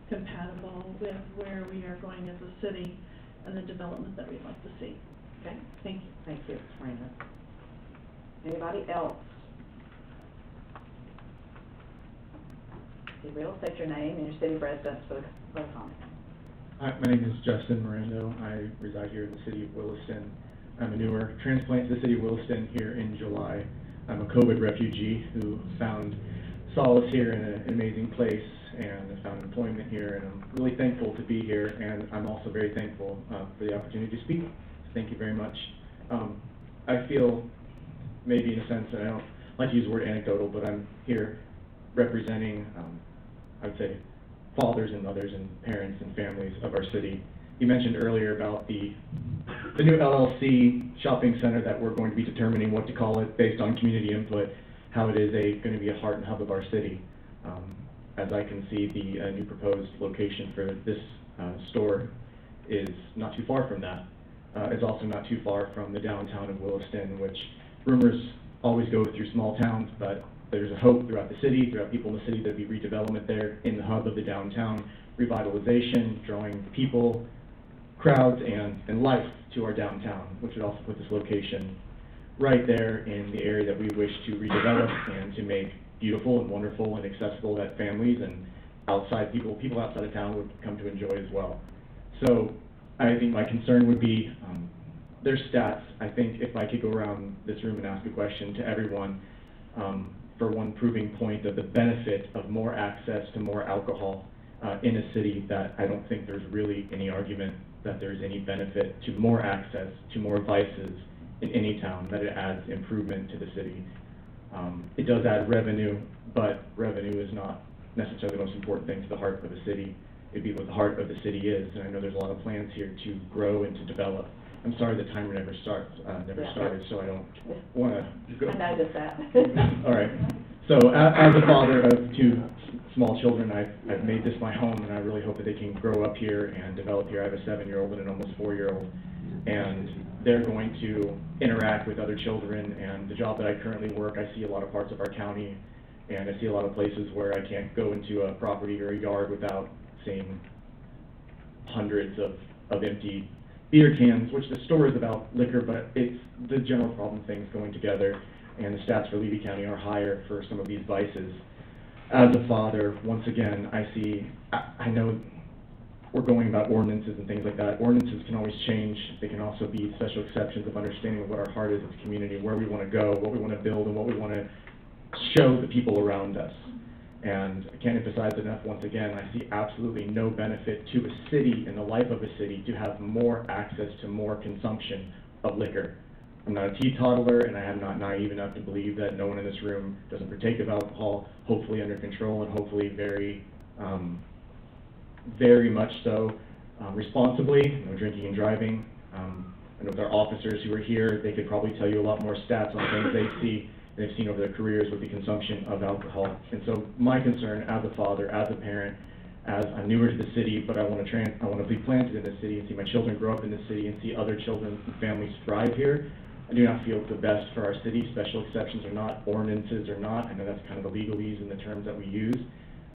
compatible with where we are going as a city and the development that we'd like to see. Okay, Thank you. thank you, Miranda. Anybody else? If you will, state your name and your city residence for the comment. Hi, my name is Justin Mirando. I reside here in the city of Williston. I'm a newer transplant to the city of Williston here in July. I'm a COVID refugee who found solace here in an amazing place, and I found employment here, and I'm really thankful to be here, and I'm also very thankful for the opportunity to speak. Thank you very much. I feel, maybe in a sense, that I don't like to use the word anecdotal, but I'm here representing, I would say, fathers and mothers and parents and families of our city. You mentioned earlier about the new LLC shopping center that we're going to be determining what to call it based on community input, how it is going to be a heart and hub of our city. As I can see, the new proposed location for this store is not too far from that. It's also not too far from the downtown of Williston, which rumors always go through small towns, but there's a hope throughout the city, throughout people in the city, there'd be redevelopment there in the hub of the downtown, revitalization, drawing people, crowds, and life to our downtown, which would also put this location right there in the area that we wish to redevelop and to make beautiful and wonderful and accessible that families and outside people outside of town would come to enjoy as well. So I think my concern would be there's stats. I think if I could go around this room and ask a question to everyone, for one proving point of the benefit of more access to more alcohol in a city, that I don't think there's really any argument that there's any benefit to more access to more vices in any town, that it adds improvement to the city. It does add revenue, but revenue is not necessarily the most important thing to the heart of the city. It'd be what the heart of the city is, and I know there's a lot of plans here to grow and to develop. I'm sorry the timer never started, so I don't want to go. I noticed that. All right. So as a father of two small children, I've made this my home, and I really hope that they can grow up here and develop here. I have a 7-year-old and an almost 4-year-old, and they're going to interact with other children. And the job that I currently work, I see a lot of parts of our county, and I see a lot of places where I can't go into a property or a yard without seeing hundreds of empty beer cans, which the store is about liquor, but it's the general problem things going together, and the stats for Levy County are higher for some of these vices. as a father, once again, I know we're going about ordinances and things like that. Ordinances can always change. They can also be special exceptions of understanding what our heart is as a community, where we want to go, what we want to build, and what we want to show the people around us. And I can't emphasize enough, once again, I see absolutely no benefit to a city and the life of a city to have more access to more consumption of liquor. I'm not a teetotaler, and I am not naive enough to believe that no one in this room doesn't partake of alcohol, hopefully under control and hopefully very much so responsibly, no drinking and driving. I know with our officers who are here, they could probably tell you a lot more stats on things they've seen over their careers with the consumption of alcohol. And so my concern as a father, as a parent, as I'm newer to the city, but I want to be planted in the city and see my children grow up in the city and see other children and families thrive here. I do not feel it's the best for our city, special exceptions or not, ordinances or not. I know that's kind of the legalese in the terms that we use,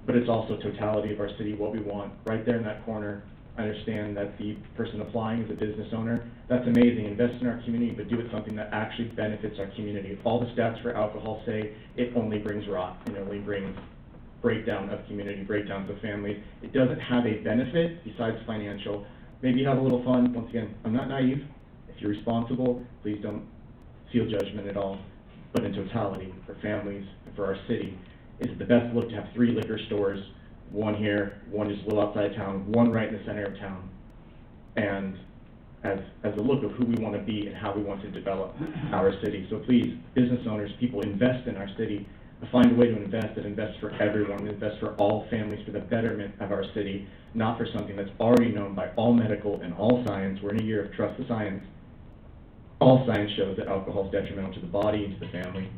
but it's also totality of our city, what we want. Right there in that corner, I understand that the person applying is a business owner. That's amazing. Invest in our community, but do it something that actually benefits our community. All the stats for alcohol say it only brings rot, and it only brings breakdown of community, breakdowns of families. It doesn't have a benefit besides financial. Maybe have a little fun. Once again, I'm not naive. If you're responsible, please don't feel judgment at all. But in totality, for families and for our city, is it the best look to have 3 liquor stores, one here, one just a little outside of town, one right in the center of town, and as a look of who we want to be and how we want to develop our city. So please, business owners, people, invest in our city. Find a way to invest that invests for everyone, invest for all families, for the betterment of our city, not for something that's already known by all medical and all science. We're in a year of trust the science. All science shows that alcohol is detrimental to the body and to the family.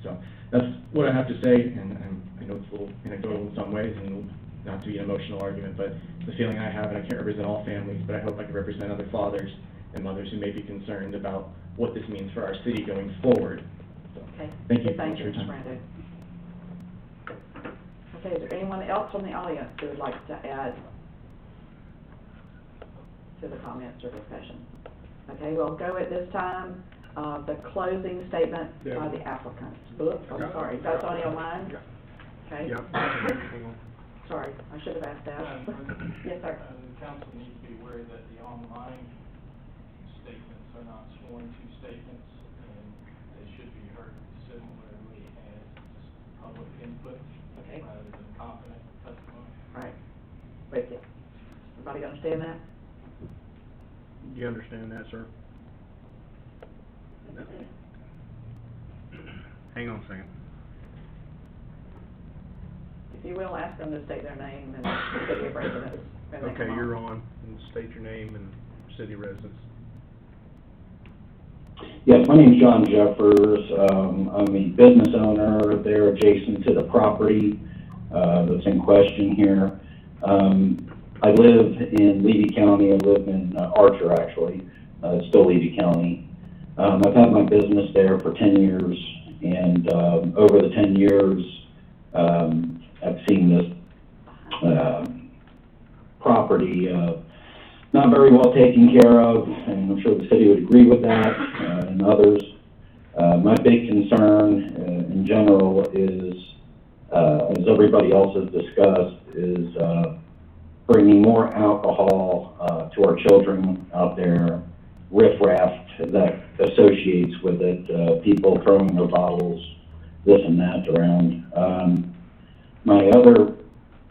So that's what I have to say, and I know it's a little anecdotal in some ways, and not to be an emotional argument, but it's a feeling I have, and I can't represent all families, but I hope I can represent other fathers and mothers who may be concerned about what this means for our city going forward. So, okay. Thank you. Thank you, Mr. Brando. Okay, is there anyone else from the audience who would like to add to the comments or discussion? Okay, we'll go at this time, the closing statement by the applicants. Oops, I'm sorry, that's on your mind? Okay. Sorry, I should have asked that. Yes, sir. The council needs to be aware that the online statements are not sworn to statements, and they should be heard similarly as just public input, Okay. rather than confident testimony. Right. With you. Everybody understand that? Do you understand that, sir? No. Hang on a second. If you will, ask them to state their name and city of residence. when they Okay, come you're on, and state your name and city residence. Yes, my name's John Jeffers. I'm a business owner there adjacent to the property that's in question here. I live in Levy County. I live in Archer, actually. It's still Levy County. I've had my business there for 10 years, and over the 10 years, I've seen this property not very well taken care of, and I'm sure the city would agree with that, and others. My big concern in general is, as everybody else has discussed, is bringing more alcohol to our children out there, riffraff that associates with it, people throwing their bottles, this and that around. My other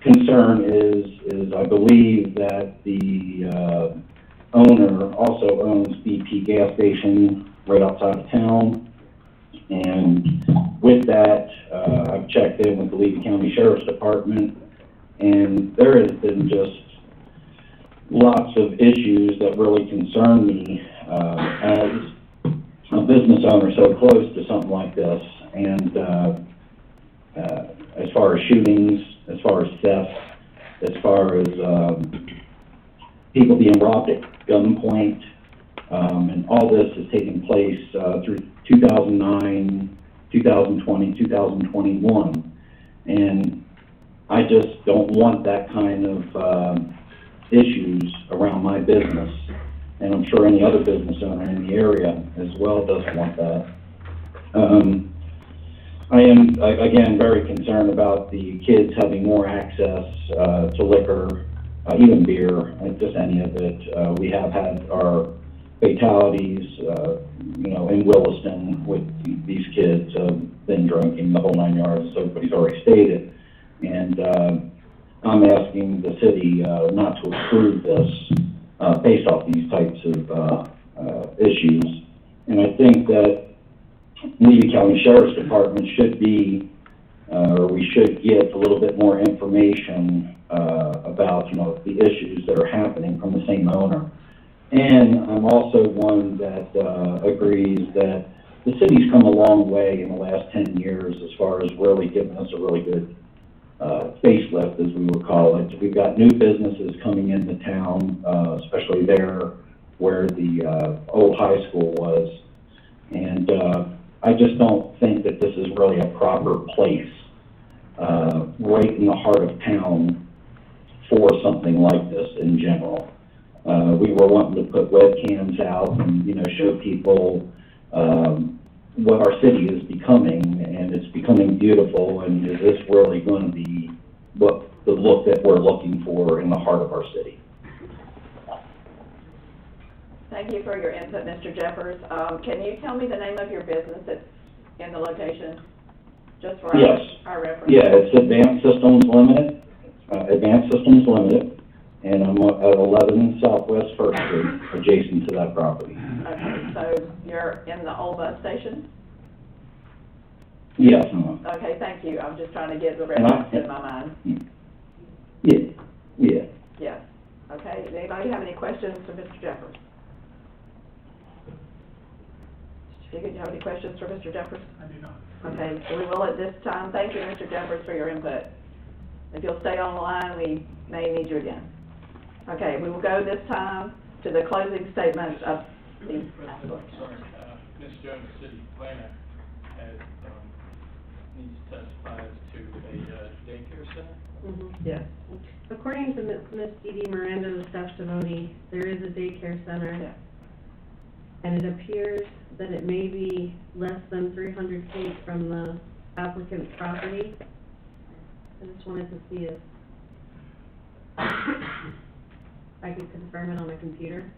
concern is I believe that the owner also owns BP gas station right outside of town, and with that, I've checked in with the Levy County Sheriff's Department, and there has been just lots of issues that really concern me as a business owner so close to something like this, and as far as shootings, as far as theft, as far as people being robbed at gunpoint, and all this has taken place through 2009, 2020, 2021, and I just don't want that kind of issues around my business, and I'm sure any other business owner in the area as well doesn't want that. I am, again, very concerned about the kids having more access to liquor, even beer, just any of it. We have had our fatalities, in Williston with these kids been drinking the whole 9 yards, as everybody's already stated. And I'm asking the city not to approve this based off these types of issues. And I think that Levy County Sheriff's Department should be, or we should get a little bit more information about, the issues that are happening from the same owner. And I'm also one that agrees that the city's come a long way in the last 10 years as far as really giving us a really good facelift, as we would call it. We've got new businesses coming into town, especially there where the old high school was. And I just don't think that this is really a proper place right in the heart of town for something like this in general. We were wanting to put webcams out and, show people what our city is becoming, and it's becoming beautiful, and is this really going to be what the look that we're looking for in the heart of our city? Thank you for your input, Mr. Jeffers. Can you tell me the name of your business that's in the location? Just for Yes. our reference. Yeah, it's Advanced Systems Limited, and I'm at 11 Southwest First Street, adjacent to that property. Okay, so you're in the old bus station? Yes. Okay, thank you. I'm just trying to get the reference in my mind. Yeah. Yes. Okay, does anybody have any questions for Mr. Jeffers? Mr. Figgin, do you have any questions for Mr. Jeffers? I do not. Okay, so we will at this time. Thank you, Mr. Jeffers, for your input. If you'll stay on the line, we may need you again. Okay, we will go this time to the closing statements of the... Sorry, Ms. Jones, city planner, has, needs to testify as to a daycare center. Yes. According to Ms. Dee Dee Miranda's testimony, there is a daycare center. Yeah. And it appears that it may be less than 300 feet from the applicant's property. I just wanted to see if I could confirm it on a computer.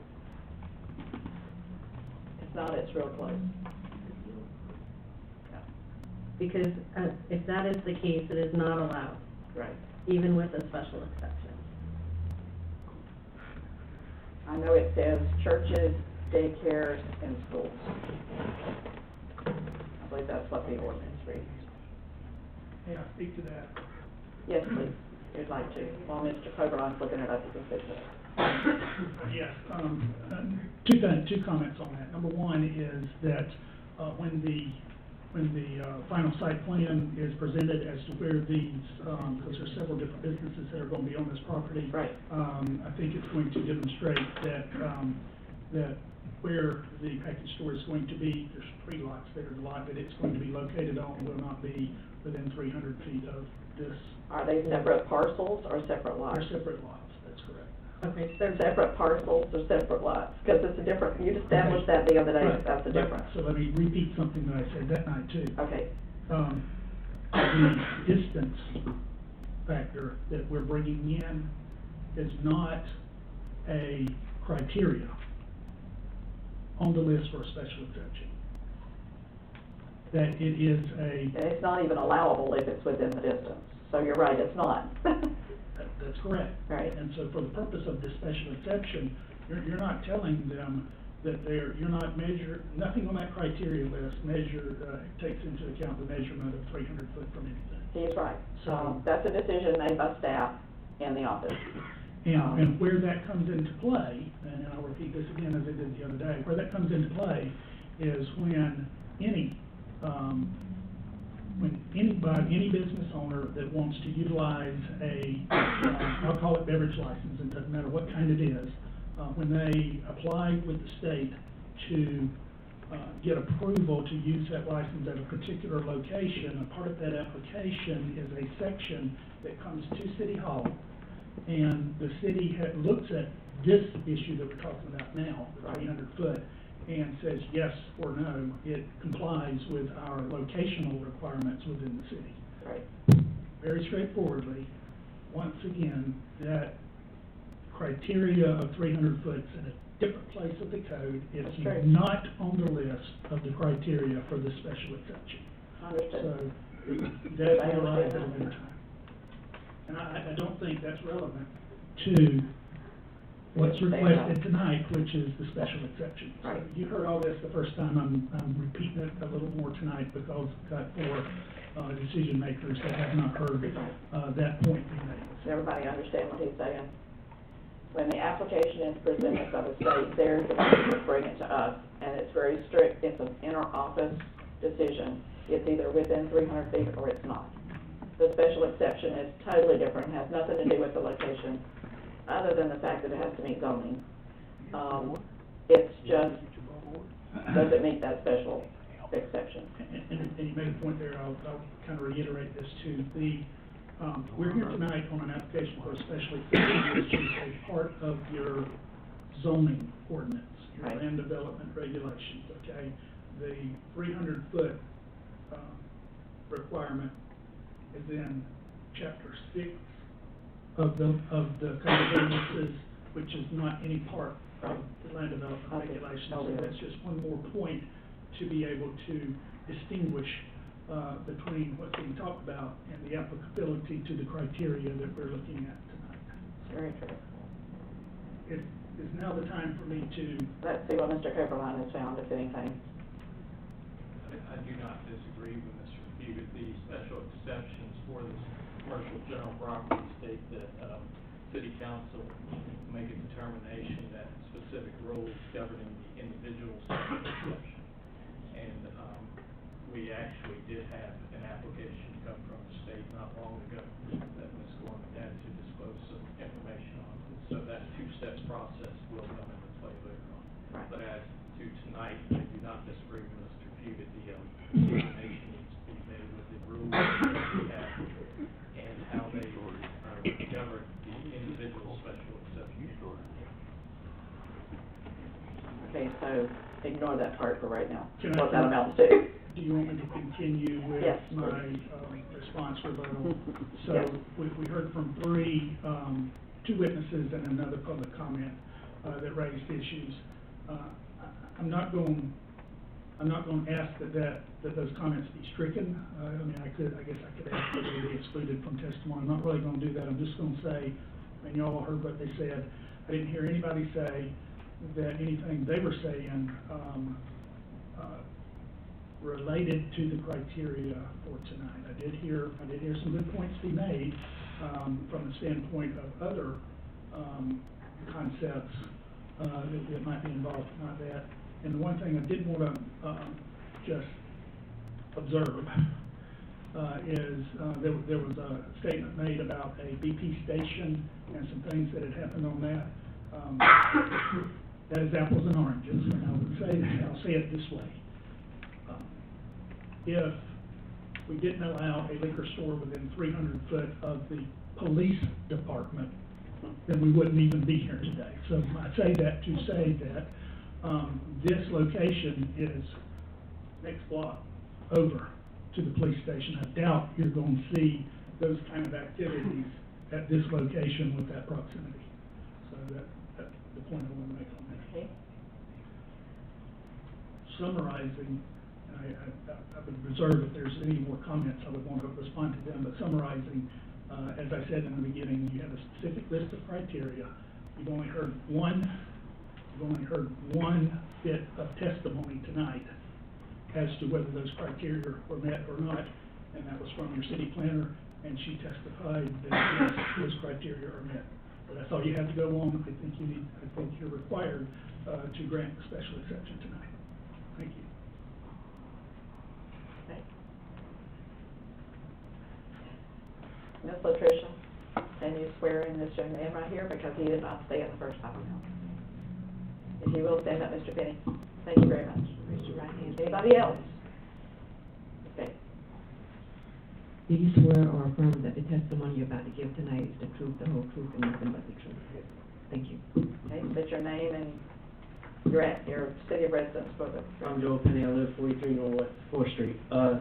If not, it's real close. Because if that is the case, it is not allowed. Right. Even with a special exception. I know it says churches, daycares, and schools. I believe that's what the ordinance reads. May I speak to that? Yes, please, if you'd like to. While Mr. Coberline's looking it up, you can fix it. Yes, two comments on that. Number one is that when the final site plan is presented as to where these, because there's several different businesses that are going to be on this property. Right. I think it's going to demonstrate that where the package store is going to be, there's 3 lots there. The lot that it's going to be located on will not be within 300 feet of this. Are they separate parcels or separate lots? They're separate lots, that's correct. Okay, so separate parcels or separate lots? Because it's a different, you established that the other day, Right. that's a difference. So let me repeat something that I said that night too. Okay. The distance factor that we're bringing in is not a criteria on the list for a special exception. That it is And it's not even allowable if it's within the distance. So you're right, it's not. That's correct. Right. And so for the purpose of this special exception, you're not telling them that you're not nothing on that criteria list takes into account the measurement of 300 foot from anything. He's right. So that's a decision made by staff in the office. And where that comes into play, and I'll repeat this again as I did the other day, where that comes into play is when any business owner that wants to utilize I'll call it beverage license, it doesn't matter what kind it is, when they apply with the state to get approval to use that license at a particular location, a part of that application is a section that comes to City Hall, and the city looks at this issue that we're talking about now, the 300 foot, and says yes or no, it complies with our locational requirements within the city. Right. Very straightforwardly, once again, that criteria of 300 foot is in a different place of the code. It's That's not on the list of the criteria for the special exception. Understood. So that's all right at the time. And I don't think that's relevant to what's requested tonight, which is the special exception. Right. So you heard all this the first time. I'm repeating it a little more tonight because I've got four decision makers that have not heard that point be made. Does everybody understand what he's saying? When the application is presented by the state, they're the ones that bring it to us, and it's very strict. It's an inter-office decision. It's either within 300 feet or it's not. The special exception is totally different, has nothing to do with the location, other than the fact that it has to meet zoning. It's just, does it meet that special exception? And you made a point there, I'll kind of reiterate this too. We're here tonight on an application for a special exception, which is a part of your zoning ordinance, your Right. land development regulations, okay? The 300 foot requirement is in chapter 6 of the Code of Ordinances, which is not any part of the land development regulations. So that's just one more point to be able to distinguish between what's being talked about and the applicability to the criteria that we're looking at tonight. Very true. It is now the time for me to... Let's see what Mr. Cooperline has found, if anything. I do not disagree with Mr. Fugit. The special exceptions for this commercial general property state that city council make a determination that specific rules governing the individual special exception. And we actually did have an application come from the state not long ago that Ms. Gorman had to disclose some information on. So that two-step process will come into play later on. Right. But as to tonight, I do not disagree with Mr. Fugit. The determination needs to be made with the rules that we have and how they govern the individual special exception. Okay, so ignore that part for right now. Can What I- that amounts to. Do you want me to continue with Yes, my please. response rebuttal? So Yes. we heard from two witnesses and another public comment that raised issues. I'm not going to ask that those comments be stricken. I mean, I guess I could ask that they be excluded from testimony. I'm not really going to do that. I'm just going to say, and you all heard what they said. I didn't hear anybody say that anything they were saying related to the criteria for tonight. I did hear some good points be made from the standpoint of other concepts that might be involved, not that. And the one thing I did want to just observe is there was a statement made about a BP station and some things that had happened on that. That is apples and oranges, and I'll say it this way. If we didn't allow a liquor store within 300 foot of the police department, then we wouldn't even be here today. So I say that to say that this location is next block over to the police station. I doubt you're going to see those kind of activities at this location with that proximity. So that's the point I want to make on that. Okay. Summarizing, and I would reserve if there's any more comments, I would want to respond to them, but summarizing, as I said in the beginning, you have a specific list of criteria. You've only heard one bit of testimony tonight as to whether those criteria were met or not, and that was from your city planner, and she testified that yes, those criteria are met. But that's all you have to go on. I think you're required to grant the special exception tonight. Thank you. Okay. Ms. Latricia, can you swear in this young man right here, because he did not stand the first time around? If you will, stand up, Mr. Penny. Thank you very much. Raise your right hand. Anybody else? Okay. Do you swear or affirm that the testimony you're about to give tonight is the truth, the whole truth, and nothing but the truth? Thank you. Okay, state your name and your city of residence for the. I'm Joel Penny, I live 43 Northwest 4th Street. I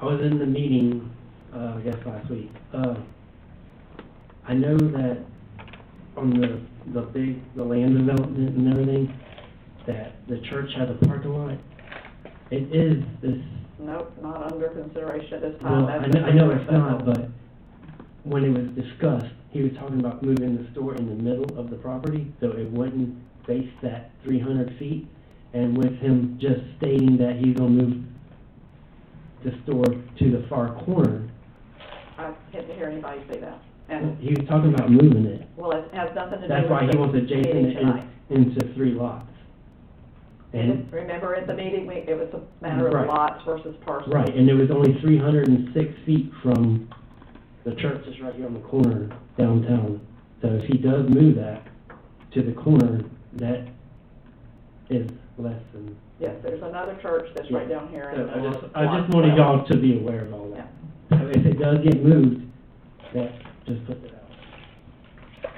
was in the meeting, I guess last week. I know that on the land development and everything, that the church has a parking lot. It is this. Nope, not under consideration at this time. Well, I know it's not, but when it was discussed, he was talking about moving the store in the middle of the property, so it wouldn't face that 300 feet. And with him just stating that he's gonna move the store to the far corner, I didn't hear anybody say that. And, he was talking about moving it. well, it has nothing to do with. That's why he the wants to adjacent meeting it tonight. into 3 lots. And, Remember at the meeting, it was a matter of Right. lots versus parcels. right, and it was only 306 feet from the church that's right here on the corner downtown. So if he does move that to the corner, that is less than. Yes, there's another church that's right down here. So in I just wanted y'all to be aware of all that. So if it does get moved, that just puts it out.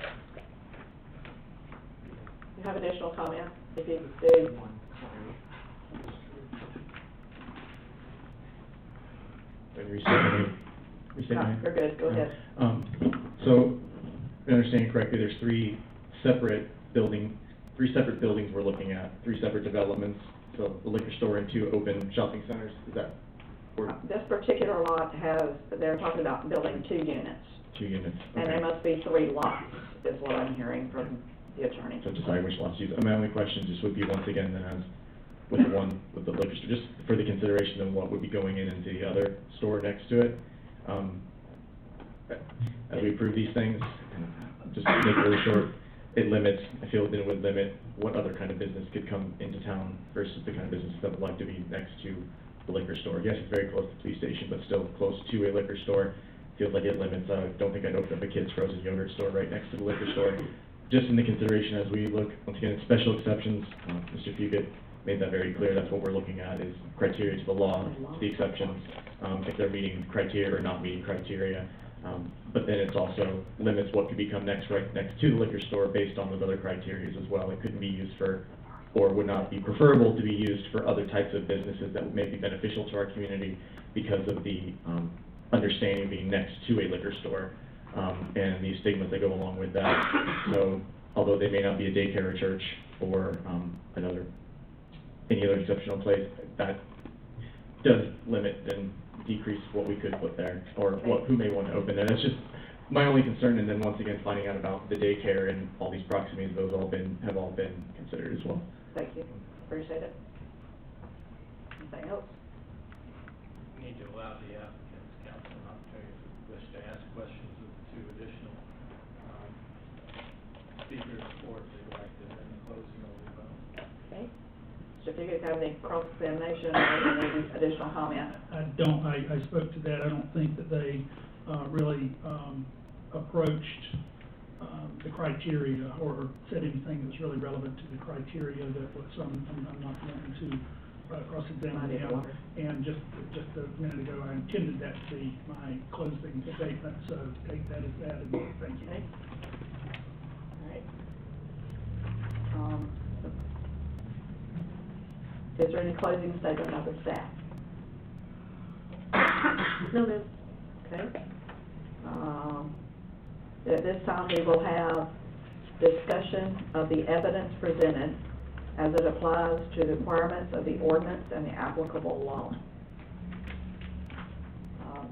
You have additional comments? If you do. And restate my name. No, you're good, go ahead. So, if I understand correctly, there's three separate buildings we're looking at, 3 separate developments, so the liquor store and 2 open shopping centers, is that? Or This particular lot has, they're talking about building 2 units. 2 units? And Okay. there must be 3 lots, is what I'm hearing from the attorney. So decide which lots to use. My only question just would be, once again, then as with the one, with the liquor store, just for the consideration of what would be going into the other store next to it. As we approve these things, and just to make it really short, it limits, I feel that it would limit what other kind of business could come into town versus the kind of business that would like to be next to the liquor store. Yes, it's very close to the police station, but still close to a liquor store. Feels like it limits, I don't think I'd open up a kid's frozen yogurt store right next to the liquor store. Just in the consideration as we look, once again, at special exceptions, Mr. Fugit made that very clear, that's what we're looking at, is criteria to the law, to the exceptions, if they're meeting criteria or not meeting criteria. But then it's also limits what could become right next to the liquor store based on those other criteria as well. It couldn't be used for, or would not be preferable to be used for other types of businesses that may be beneficial to our community because of the understanding of being next to a liquor store, and the stigmas that go along with that. So, although they may not be a daycare or church or any other exceptional place, that does limit and decrease what we could put there, or who may want to open there. That's just my only concern, and then once again, finding out about the daycare and all these proximities, those have all been considered as well. Thank you, appreciate it. Anything else? We need to allow the applicant's counsel an opportunity if we wish to ask questions of the 2 additional speakers, or if they'd like to, in the closing of the vote. Okay. Mr. Fugit, have any cross-examination or any additional comment? I don't, I spoke to that, I don't think that they, really, approached, the criteria or said anything that's really relevant to the criteria that was, I'm not going to, cross-examine them. And just a minute ago, I intended that to be my closing statement, so take that as that, and thank you. Okay. All right. Is there any closing statement of the staff? No, ma'am. Okay. At this time, we will have discussion of the evidence presented as it applies to the requirements of the ordinance and the applicable law.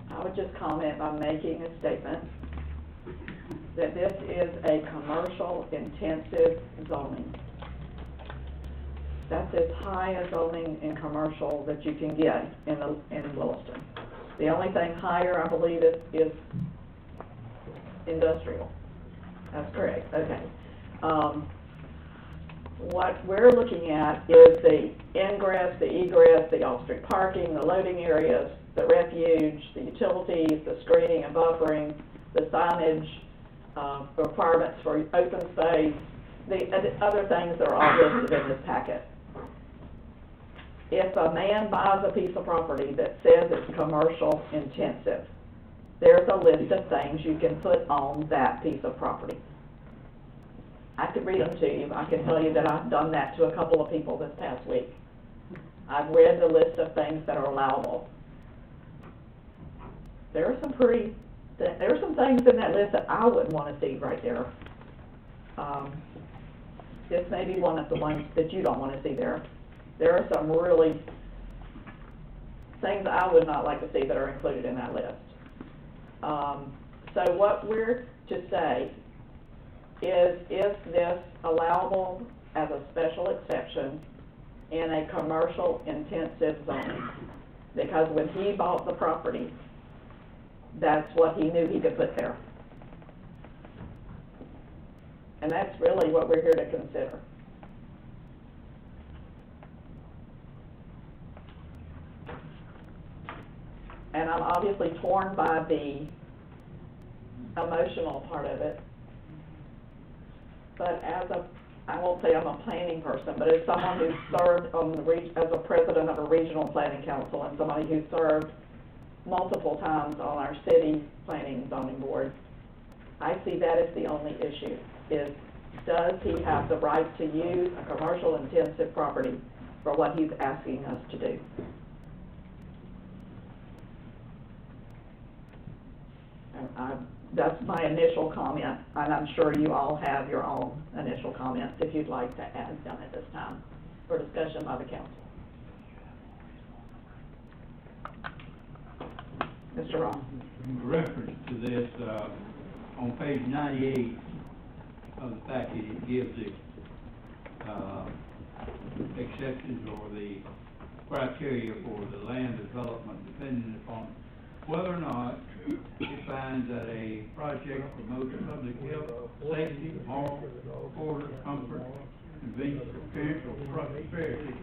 I would just comment by making a statement that this is a commercial intensive zoning. That's as high a zoning in commercial that you can get in Williston. The only thing higher, I believe, is industrial. That's correct, okay. What we're looking at is the ingress, the egress, the off-street parking, the loading areas, the refuge, the utilities, the screening and buffering, the signage, requirements for open space, the other things that are all listed in this packet. If a man buys a piece of property that says it's commercial intensive, there's a list of things you can put on that piece of property. I could read them to you. I can tell you that I've done that to a couple of people this past week. I've read the list of things that are allowable. There are some things in that list that I wouldn't want to see right there. This may be one of the ones that you don't want to see there. There are some really things I would not like to see that are included in that list. So what we're to say is this allowable as a special exception in a commercial intensive zone? Because when he bought the property, that's what he knew he could put there. And that's really what we're here to consider. And I'm obviously torn by the emotional part of it. But I won't say I'm a planning person, but as someone who served on as a president of a regional planning council and somebody who served multiple times on our city planning and zoning board, I see that as the only issue, is does he have the right to use a commercial intensive property for what he's asking us to do? And that's my initial comment, and I'm sure you all have your own initial comments if you'd like to add them at this time for discussion by the council. Mr. Ross. In reference to this, on page 98 of the package, it gives the exceptions or the criteria for the land development depending upon whether or not it finds that a project promotes public health, safety, moral, order, comfort, convenience, appearance, or prosperity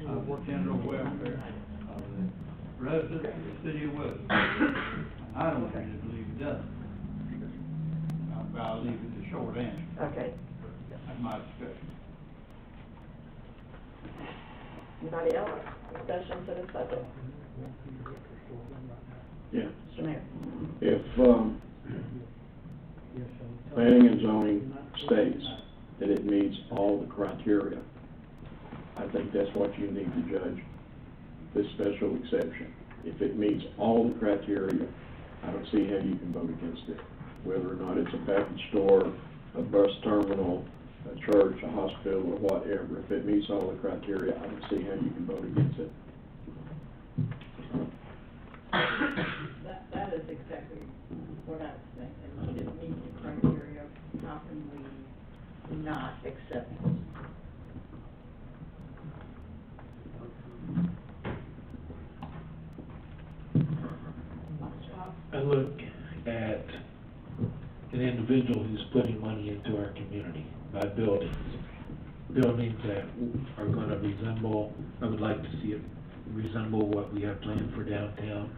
of the general welfare of the residents of the city of Williston. I don't really believe it does. I'll leave it the short answer. Okay. That's my discussion. Anybody else? Discussion to the subject? Yeah. Mr. Mayor. If, planning and zoning states that it meets all the criteria, I think that's what you need to judge this special exception. If it meets all the criteria, I don't see how you can vote against it. Whether or not it's a package store, a bus terminal, a church, a hospital, or whatever, if it meets all the criteria, I don't see how you can vote against it. That is exactly what I was thinking. He didn't meet the criteria. How can we not accept it? I look at an individual who's putting money into our community by buildings that are going to resemble, I would like to see it resemble what we have planned for downtown,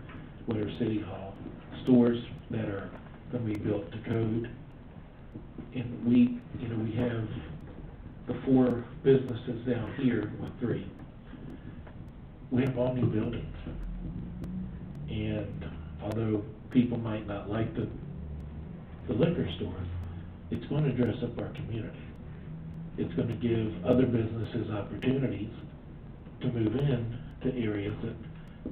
what are City Hall, stores that are going to be built to code. And we have the 4 businesses down here, or 3. We have all new buildings. And although people might not like the liquor store, it's going to dress up our community. It's going to give other businesses opportunities to move in to areas that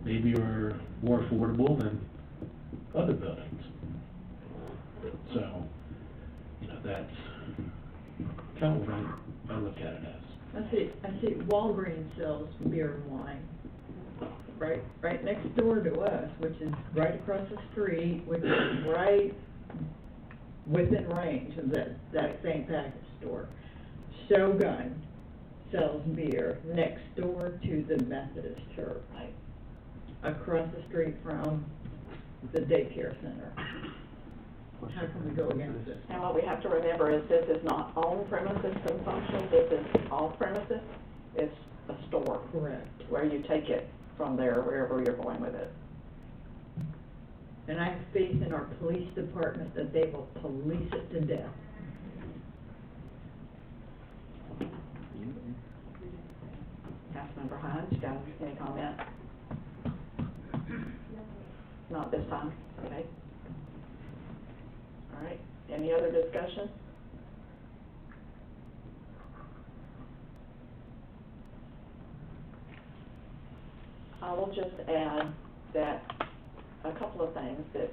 maybe are more affordable than other buildings. So, that's kind of what I look at it as. I see Walgreens sells beer and wine. Right next door to us, which is right across the street, which is right within range of that same package store. Shogun sells beer next door to the Methodist Church, across the street from the daycare center. How can we go against this? And what we have to remember is this is not on-premises consumption, this is off-premises. It's a store. Correct. Where you take it from there, wherever you're going with it. And I have faith in our police department that they will police it to death. Councilmember Hines, you got any comment? Not this time, okay. All right, any other discussion? I will just add that a couple of things that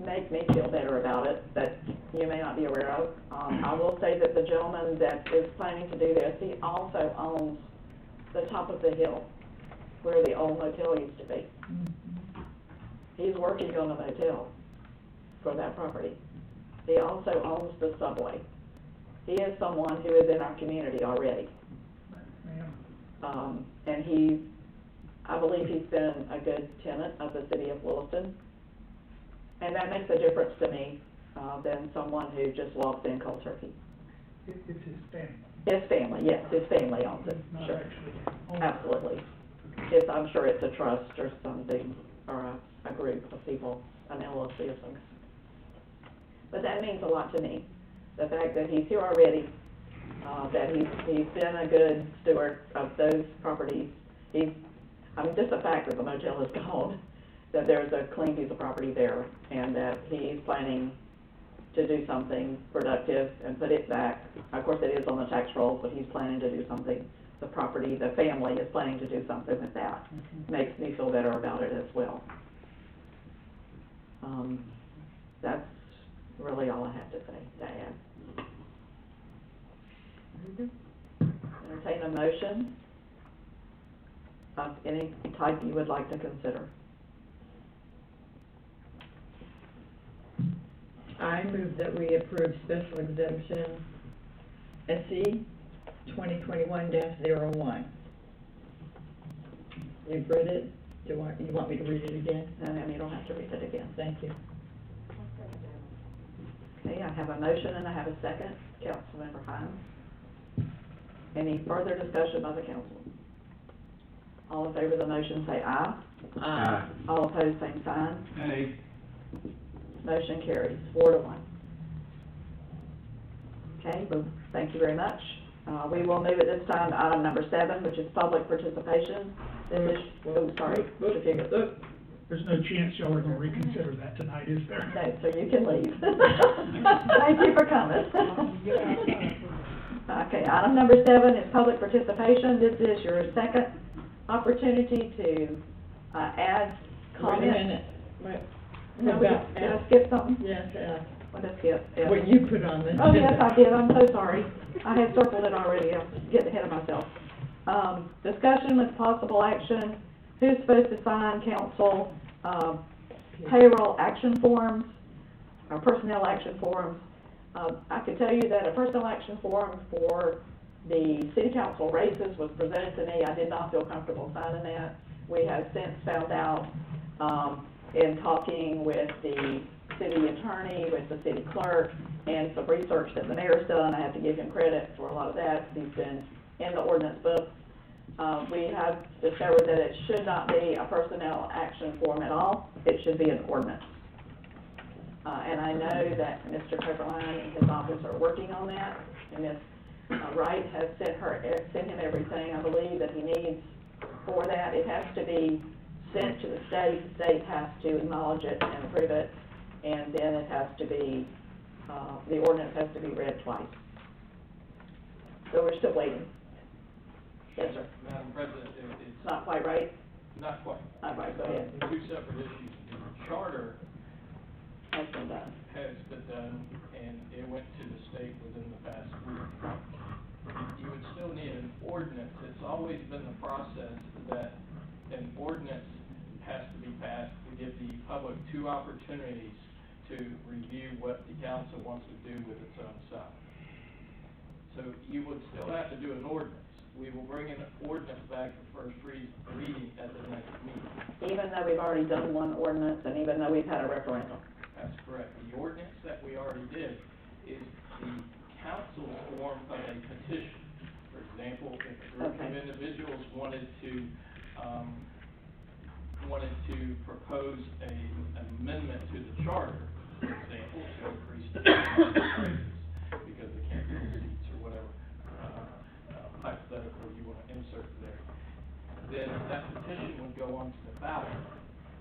make me feel better about it that you may not be aware of. I will say that the gentleman that is planning to do this, he also owns the top of the hill where the old motel used to be. He's working on a motel for that property. He also owns the subway. He is someone who is in our community already. And I believe he's been a good tenant of the city of Williston. And that makes a difference to me than someone who just walks in cold turkey. It's his family. His family, yes, his family owns it, Not sure. actually. Absolutely. I'm sure it's a trust or something, or a group of people, an LLC or something. But that means a lot to me. The fact that he's here already, that he's been a good steward of those properties. Just the fact that the motel is gone, that there's a clean piece of property there, and that he's planning to do something productive and put it back. Of course, it is on the tax rolls, but he's planning to do something. The family is planning to do something with that. Makes me feel better about it as well. That's really all I have to say, Diane. Entertain a motion of any type you would like to consider. I move that we approve special exemption SC 2021-01. You've read it? You want me to read it again? No, ma'am, you don't have to read it again. Thank you. Okay, I have a motion and I have a second. Councilmember Hines. Any further discussion by the council? All in favor of the motion say aye. Aye. All opposed, same sign. Nay. Motion carries 4-1. Okay, well, thank you very much. We will move at this time to item number 7, which is public participation. This is, There's no chance y'all are gonna reconsider that tonight, is there? no, so you can leave. Thank you for coming. Okay, item number 7 is public participation. This is your second opportunity to add comments. Wait a minute. No, did I skip something? Yes, What did I skip? what you put on the agenda. Oh, yes, I did. I'm so sorry. I had circled it already. I'm getting ahead of myself. Discussion with possible action. Who's supposed to sign council payroll action forms or personnel action forms? I can tell you that a personnel action form for the city council races was presented to me. I did not feel comfortable signing that. We have since found out in talking with the city attorney, with the city clerk, and some research that the mayor's done. I have to give him credit for a lot of that. He's been in the ordinance book. We have discovered that it should not be a personnel action form at all. It should be an ordinance. And I know that Mr. Pepperline and his office are working on that, and Ms. Wright has sent him everything I believe that he needs for that. It has to be sent to the state. The state has to acknowledge it and approve it, and then it has to be, the ordinance has to be read twice. So we're still waiting. Yes, sir. Madam President, it's Not quite right? not quite. All right, go ahead. Two separate issues. The charter Has been done. has been done, and it went to the state within the past week. You would still need an ordinance. It's always been the process that an ordinance has to be passed to give the public 2 opportunities to review what the council wants to do with its own self. So you would still have to do an ordinance. We will bring an ordinance back for first reading at the next meeting. Even though we've already done one ordinance, and even though we've had a referendum. That's correct. The ordinance that we already did is the council's form of a petition. For example, if a group of individuals wanted to propose an amendment to the charter, for example, to increase the rates because they can't fill seats or whatever hypothetical you want to insert there, then that petition would go onto the ballot,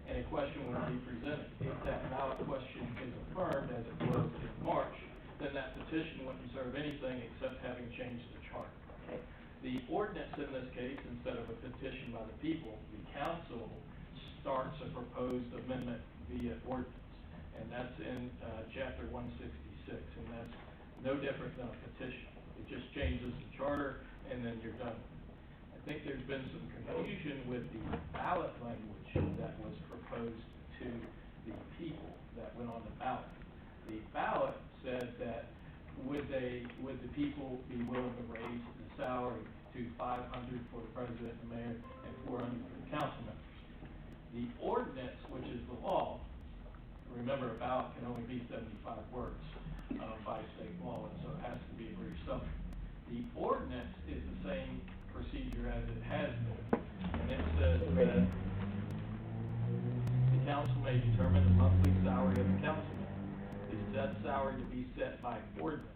and a question would be presented. If that ballot question is affirmed, as it was in March, then that petition wouldn't serve anything except having changed the charter. Okay. The ordinance in this case, instead of a petition by the people, the council starts a proposed amendment via ordinance. And that's in chapter 166, and that's no different than a petition. It just changes the charter, and then you're done. I think there's been some confusion with the ballot language that was proposed to the people that went on the ballot. The ballot said that would the people be willing to raise the salary to $500 for the president and mayor and $400 for the council members. The ordinance, which is the law, remember, a ballot can only be 75 words by state law, and so it has to be a brief summary. The ordinance is the same procedure as it has been, and it says that the council may determine the monthly salary of the councilman. The said salary to be set by ordinance,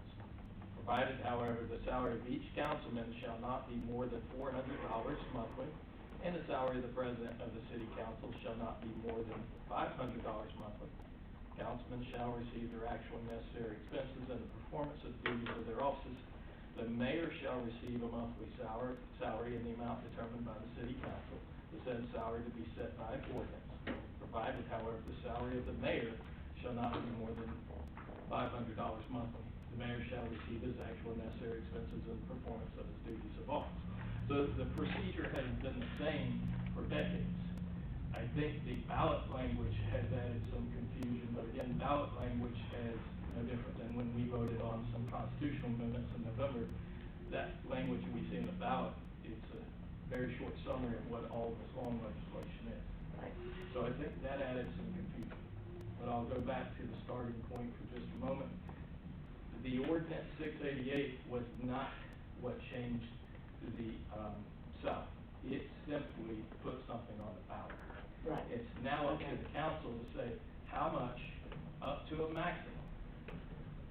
provided, however, the salary of each councilman shall not be more than $400 monthly, and the salary of the president of the city council shall not be more than $500 monthly. Councilmen shall receive their actual necessary expenses and the performance of duties of their offices. The mayor shall receive a monthly salary in the amount determined by the city council, the said salary to be set by ordinance, provided, however, the salary of the mayor shall not be more than $500 monthly. The mayor shall receive his actual necessary expenses and performance of his duties of office. So the procedure has been the same for decades. I think the ballot language has added some confusion, but again, ballot language is no different than when we voted on some constitutional amendments in November. That language we see in the ballot, it's a very short summary of what all this long legislation is. Right. So I think that added some confusion. But I'll go back to the starting point for just a moment. The ordinance 688 was not what changed the South. It simply put something on the ballot. Right. It's now up to the council to say how much, up to a maximum,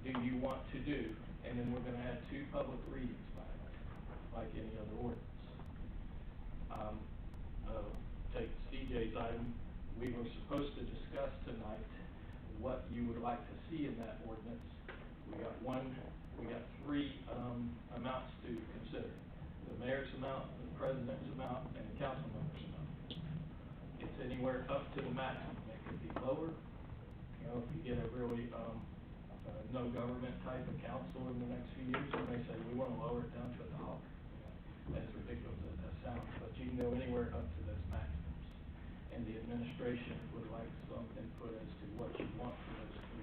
do you want to do? And then we're gonna have 2 public readings by it, like any other ordinance. Take CJ's item, we were supposed to discuss tonight what you would like to see in that ordinance. We got 3 amounts to consider. The mayor's amount, the president's amount, and the council member's amount. It's anywhere up to the maximum. It could be lower. You know, if you get a really no government type of council in the next few years, and they say we want to lower it down to $1. As ridiculous as that sounds, but you can go anywhere up to those maximums. And the administration would like some input as to what you want for those 3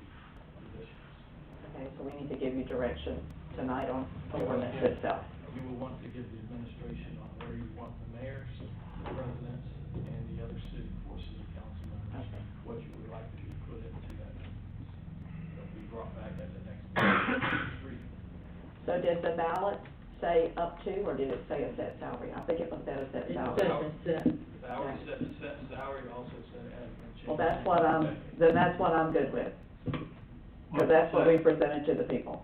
positions. Okay, so we need to give you direction tonight on the ordinance itself. You will want to give the administration on where you want the mayors, the presidents, and the other city forces and council members, what you would like to be put into that ordinance. It'll be brought back at the next meeting. So did the ballot say up to, or did it say a set salary? I think it was set a set salary. The salary set, the set salary also said it hadn't been changed. Well, that's what I'm good with. Because that's what we presented to the people.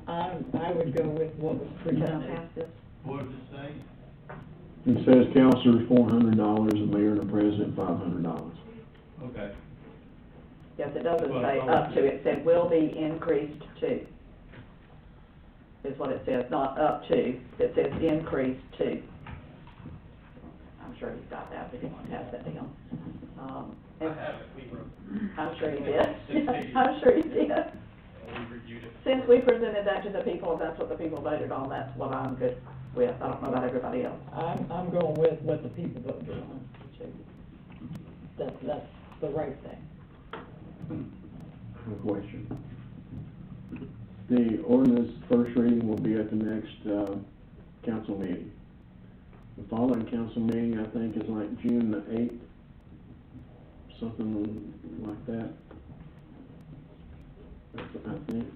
I would go with what was Can I presented. pass this? What does it say? It says councilors $400, the mayor and the president $500. Okay. Yes, it doesn't Well, say up to, it said will be increased to. Is what it says, not up to, it says increased to. I'm sure he's got that, but he won't pass that down. I have it, we wrote it. I'm sure he did. I'm sure he did. And we reviewed it. Since we presented that to the people, and that's what the people voted on, that's what I'm good with. I don't know about everybody else. I'm going with what the people voted on. That's the right thing. No question. The ordinance first reading will be at the next, council meeting. The following council meeting, I think, is like June the 8th, something like that. I think.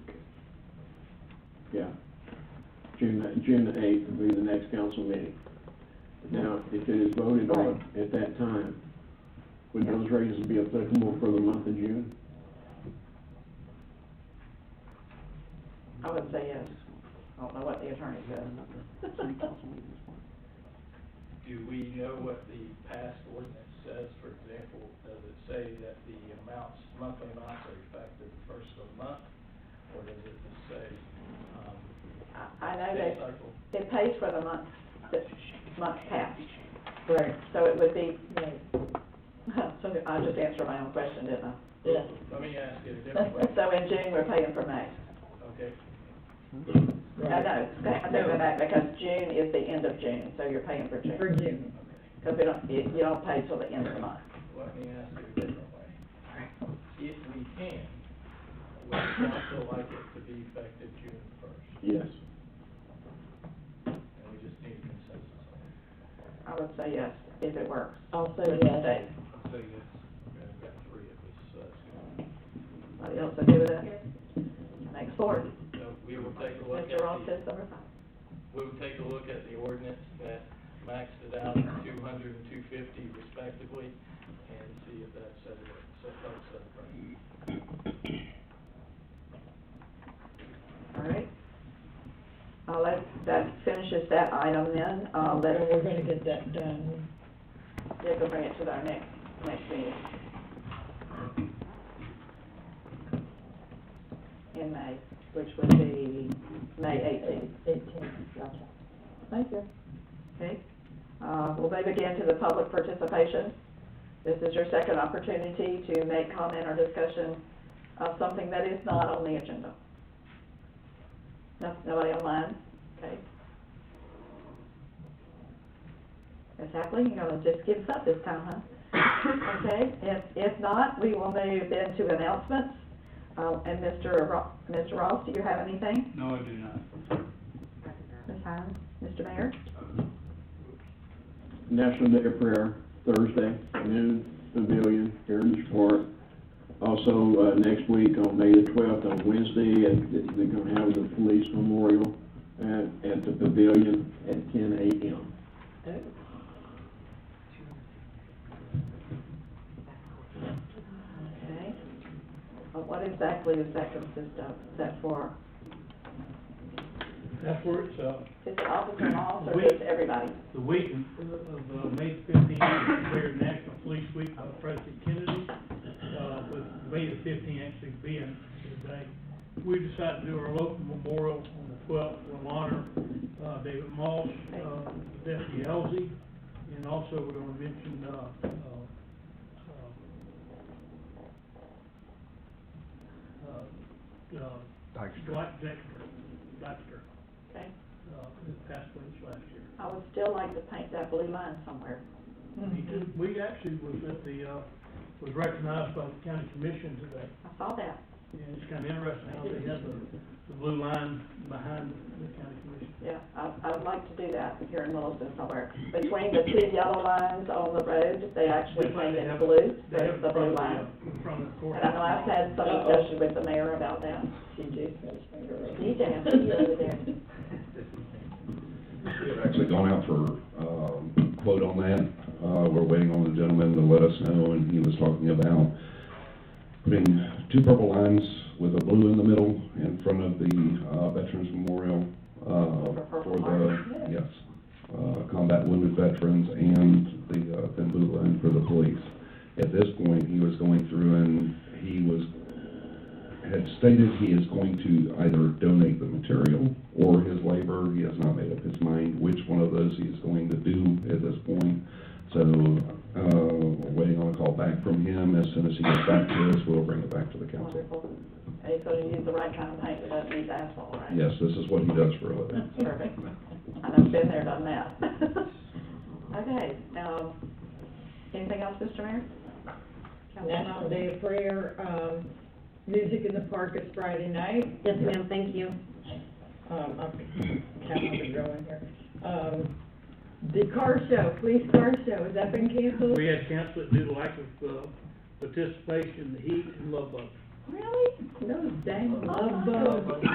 Yeah. June the 8th will be the next council meeting. Now, if it is voted on at that time, would those raises be applicable for the month of June? I would say yes. I don't know what the attorney says. Do we know what the past ordinance says? For example, does it say that the monthly amounts are effective the first of the month? Or does it just say, I know pay that cycle. it pays for the month past. Right. So it would be, Right. so I just answered my own question, didn't I? Yeah. Let me ask it a different way. So in June, we're paying for May. Okay, I know, I take that back, because June is the end of June, so you're paying for June. For June. Because you don't pay till the end of the month. let me ask it a different way. If we can, would council like it to be effective June first? Yes. And we just need a consensus on it. I would say yes, if it works. I'll say With the yes. state. I'll say yes. Okay, I've got three of us, so that's good. Anybody else agree with that? Next board. So we will take a look Mr. Ross at says number 5. we will take a look at the ordinance that maxed it out at 200 and 250 respectively, and see if that set it right. All right. That finishes that item then. We're gonna get that done. Yeah, go bring it to our next meeting. In May, which would be May 18th. Gotcha. Thank you. Okay. We'll move again to the public participation. This is your second opportunity to make comment or discussion of something that is not on the agenda. No, nobody online? Okay. Ms. Hapley, you're gonna just give us up this time, huh? Okay, if not, we will move then to announcements. And Mr. Ross, do you have anything? No, I do not. Ms. Hines, Mr. Mayor? National Day of Prayer, Thursday, noon, Pavilion, Heritage Park. Also, next week on May the 12th, on Wednesday, they're gonna have the police memorial at the Pavilion at 10 a.m. Okay. What exactly does that consist of? Is that for, That's where it's, is it officer laws or Week. just everybody? the week of May 15th, is declared National Police Week by President Kennedy, with May the 15th actually being the day. We decided to do our local memorial on the 12th. We'll honor David Moss, Deputy Elsie, and also we're going to mention Dexter, Okay. who passed away this last year. I would still like to paint that blue line somewhere. We actually was at the, was recognized by the county commission today. I saw that. And it's kind of interesting how they have the blue line behind the county commission. Yeah, I would like to do that here in Williston somewhere. Between the two yellow lines on the road, they actually painted blue, They have the blue line. in front of the court. And I know I've had some discussion with the mayor about that. TJ. He did, he over there. We have actually gone out for, quote on that. We're waiting on the gentleman to let us know, and he was talking about putting 2 purple lines with a blue in the middle in front of the, Veterans Memorial, for the, yes, combat wounded veterans, and the, thin blue line for the police. At this point, he was going through and had stated he is going to either donate the material or his labor. He has not made up his mind which one of those he is going to do at this point. So, we're waiting on a call back from him. As soon as he gets back to us, we'll bring it back to the council. Wonderful. And he's gonna use the right kind of paint that doesn't use asphalt, right? Yes, this is what he does for a living. Perfect. I know, been there, done that. Okay, anything else, Mr. Mayor? National Day of Prayer, music in the park is Friday night. Yes, ma'am, thank you. I'm counting the going here. The car show, police car show, has that been canceled? We had canceled it due to lack of, participation, the heat, and love bugs. Really? Those dang love bugs.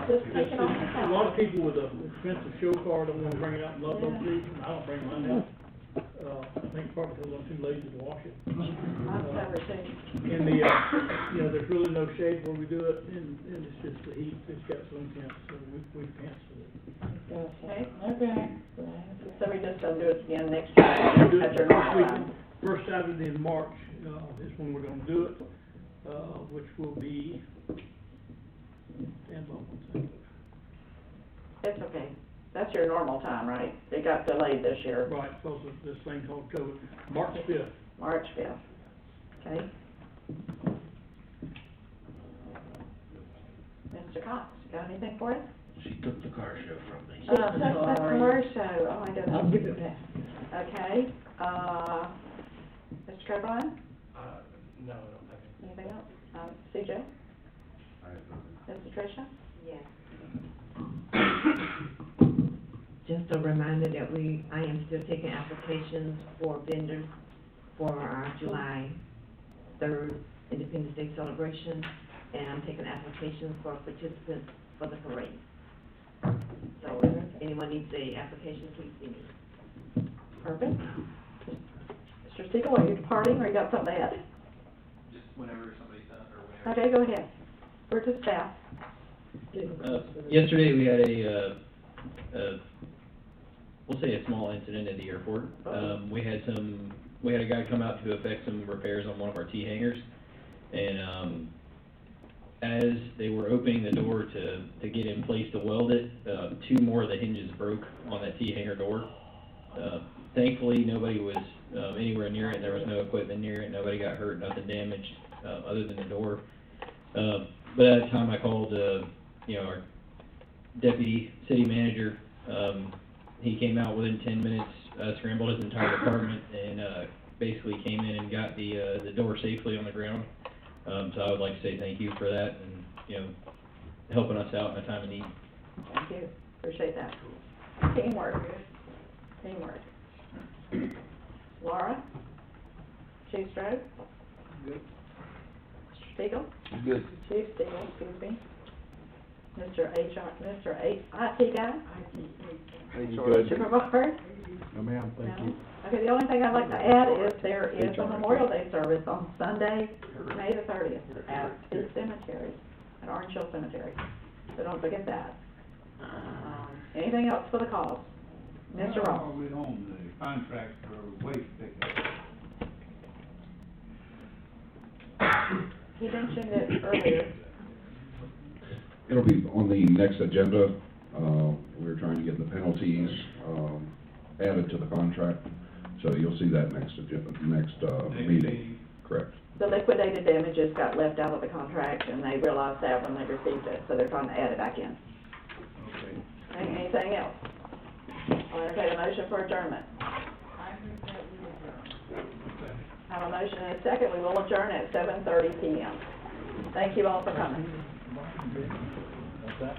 Just take it off the A calendar. lot of people with an expensive show car don't want to bring it out in love bug season. I don't bring mine out. I think partly because I'm too lazy to wash it. I've never seen. And the, there's really no shade where we do it, and it's just the heat, it's got so intense, so we've canceled it. Okay, Okay. so we just gonna do it again next year We'll do it at your first normal week, time. first Saturday in March, is when we're gonna do it, which will be, stand by one second. It's okay. That's your normal time, right? It got delayed this year. Right, because of this thing called COVID, March 5th. March 5th. Okay. Mr. Cox, you got anything for us? She took the car show from me. Took the car show. Oh, my goodness. I'll give it back. Okay, Mr. Caroline, No, I don't have any. anything else? CJ? Mrs. Tricia? Yes. Just a reminder that I am still taking applications for vendors for our July 3rd Independence Day celebration, and I'm taking applications for participants for the parade. So if anyone needs a application, please see me. Perfect. Mr. Siegel, are you departing or you got something to add? Just whenever somebody's done, or whenever. Okay, go ahead. We're to staff. Yesterday, we had we'll say a small incident at the airport. We had a guy come out to effect some repairs on one of our T-hangers, and, as they were opening the door to get in place to weld it, 2 more of the hinges broke on that T-hanger door. Thankfully, nobody was, anywhere near it, there was no equipment near it, nobody got hurt, nothing damaged, other than the door. But at the time I called, our deputy city manager. He came out within 10 minutes, scrambled his entire department, and basically came in and got the door safely on the ground. So I would like to say thank you for that, and helping us out in a time of need. Thank you. Appreciate that. Teamwork. Teamwork. Laura? Chief Stroke? Good. Mr. Siegel? Good. Chief Siegel, excuse me. Mr. IT guy? Mr. Brevard? No, ma'am, thank you. Okay, the only thing I'd like to add is there is a Memorial Day service on Sunday, May the 30th, at the cemetery, at Orange Hill Cemetery. So don't forget that. Anything else for the cause? Mr. Ross? Are we on the contract for waste pickup? He mentioned it earlier. It'll be on the next agenda. We're trying to get the penalties, added to the contract, so you'll see that next agenda, next meeting. Correct. The liquidated damages got left out of the contract, and they realized that when they received it, so they're trying to add it back in. Okay. Anything else? I'll entertain a motion for adjournment. Have a motion and a second. We will adjourn at 7:30 p.m. Thank you all for coming. What's that?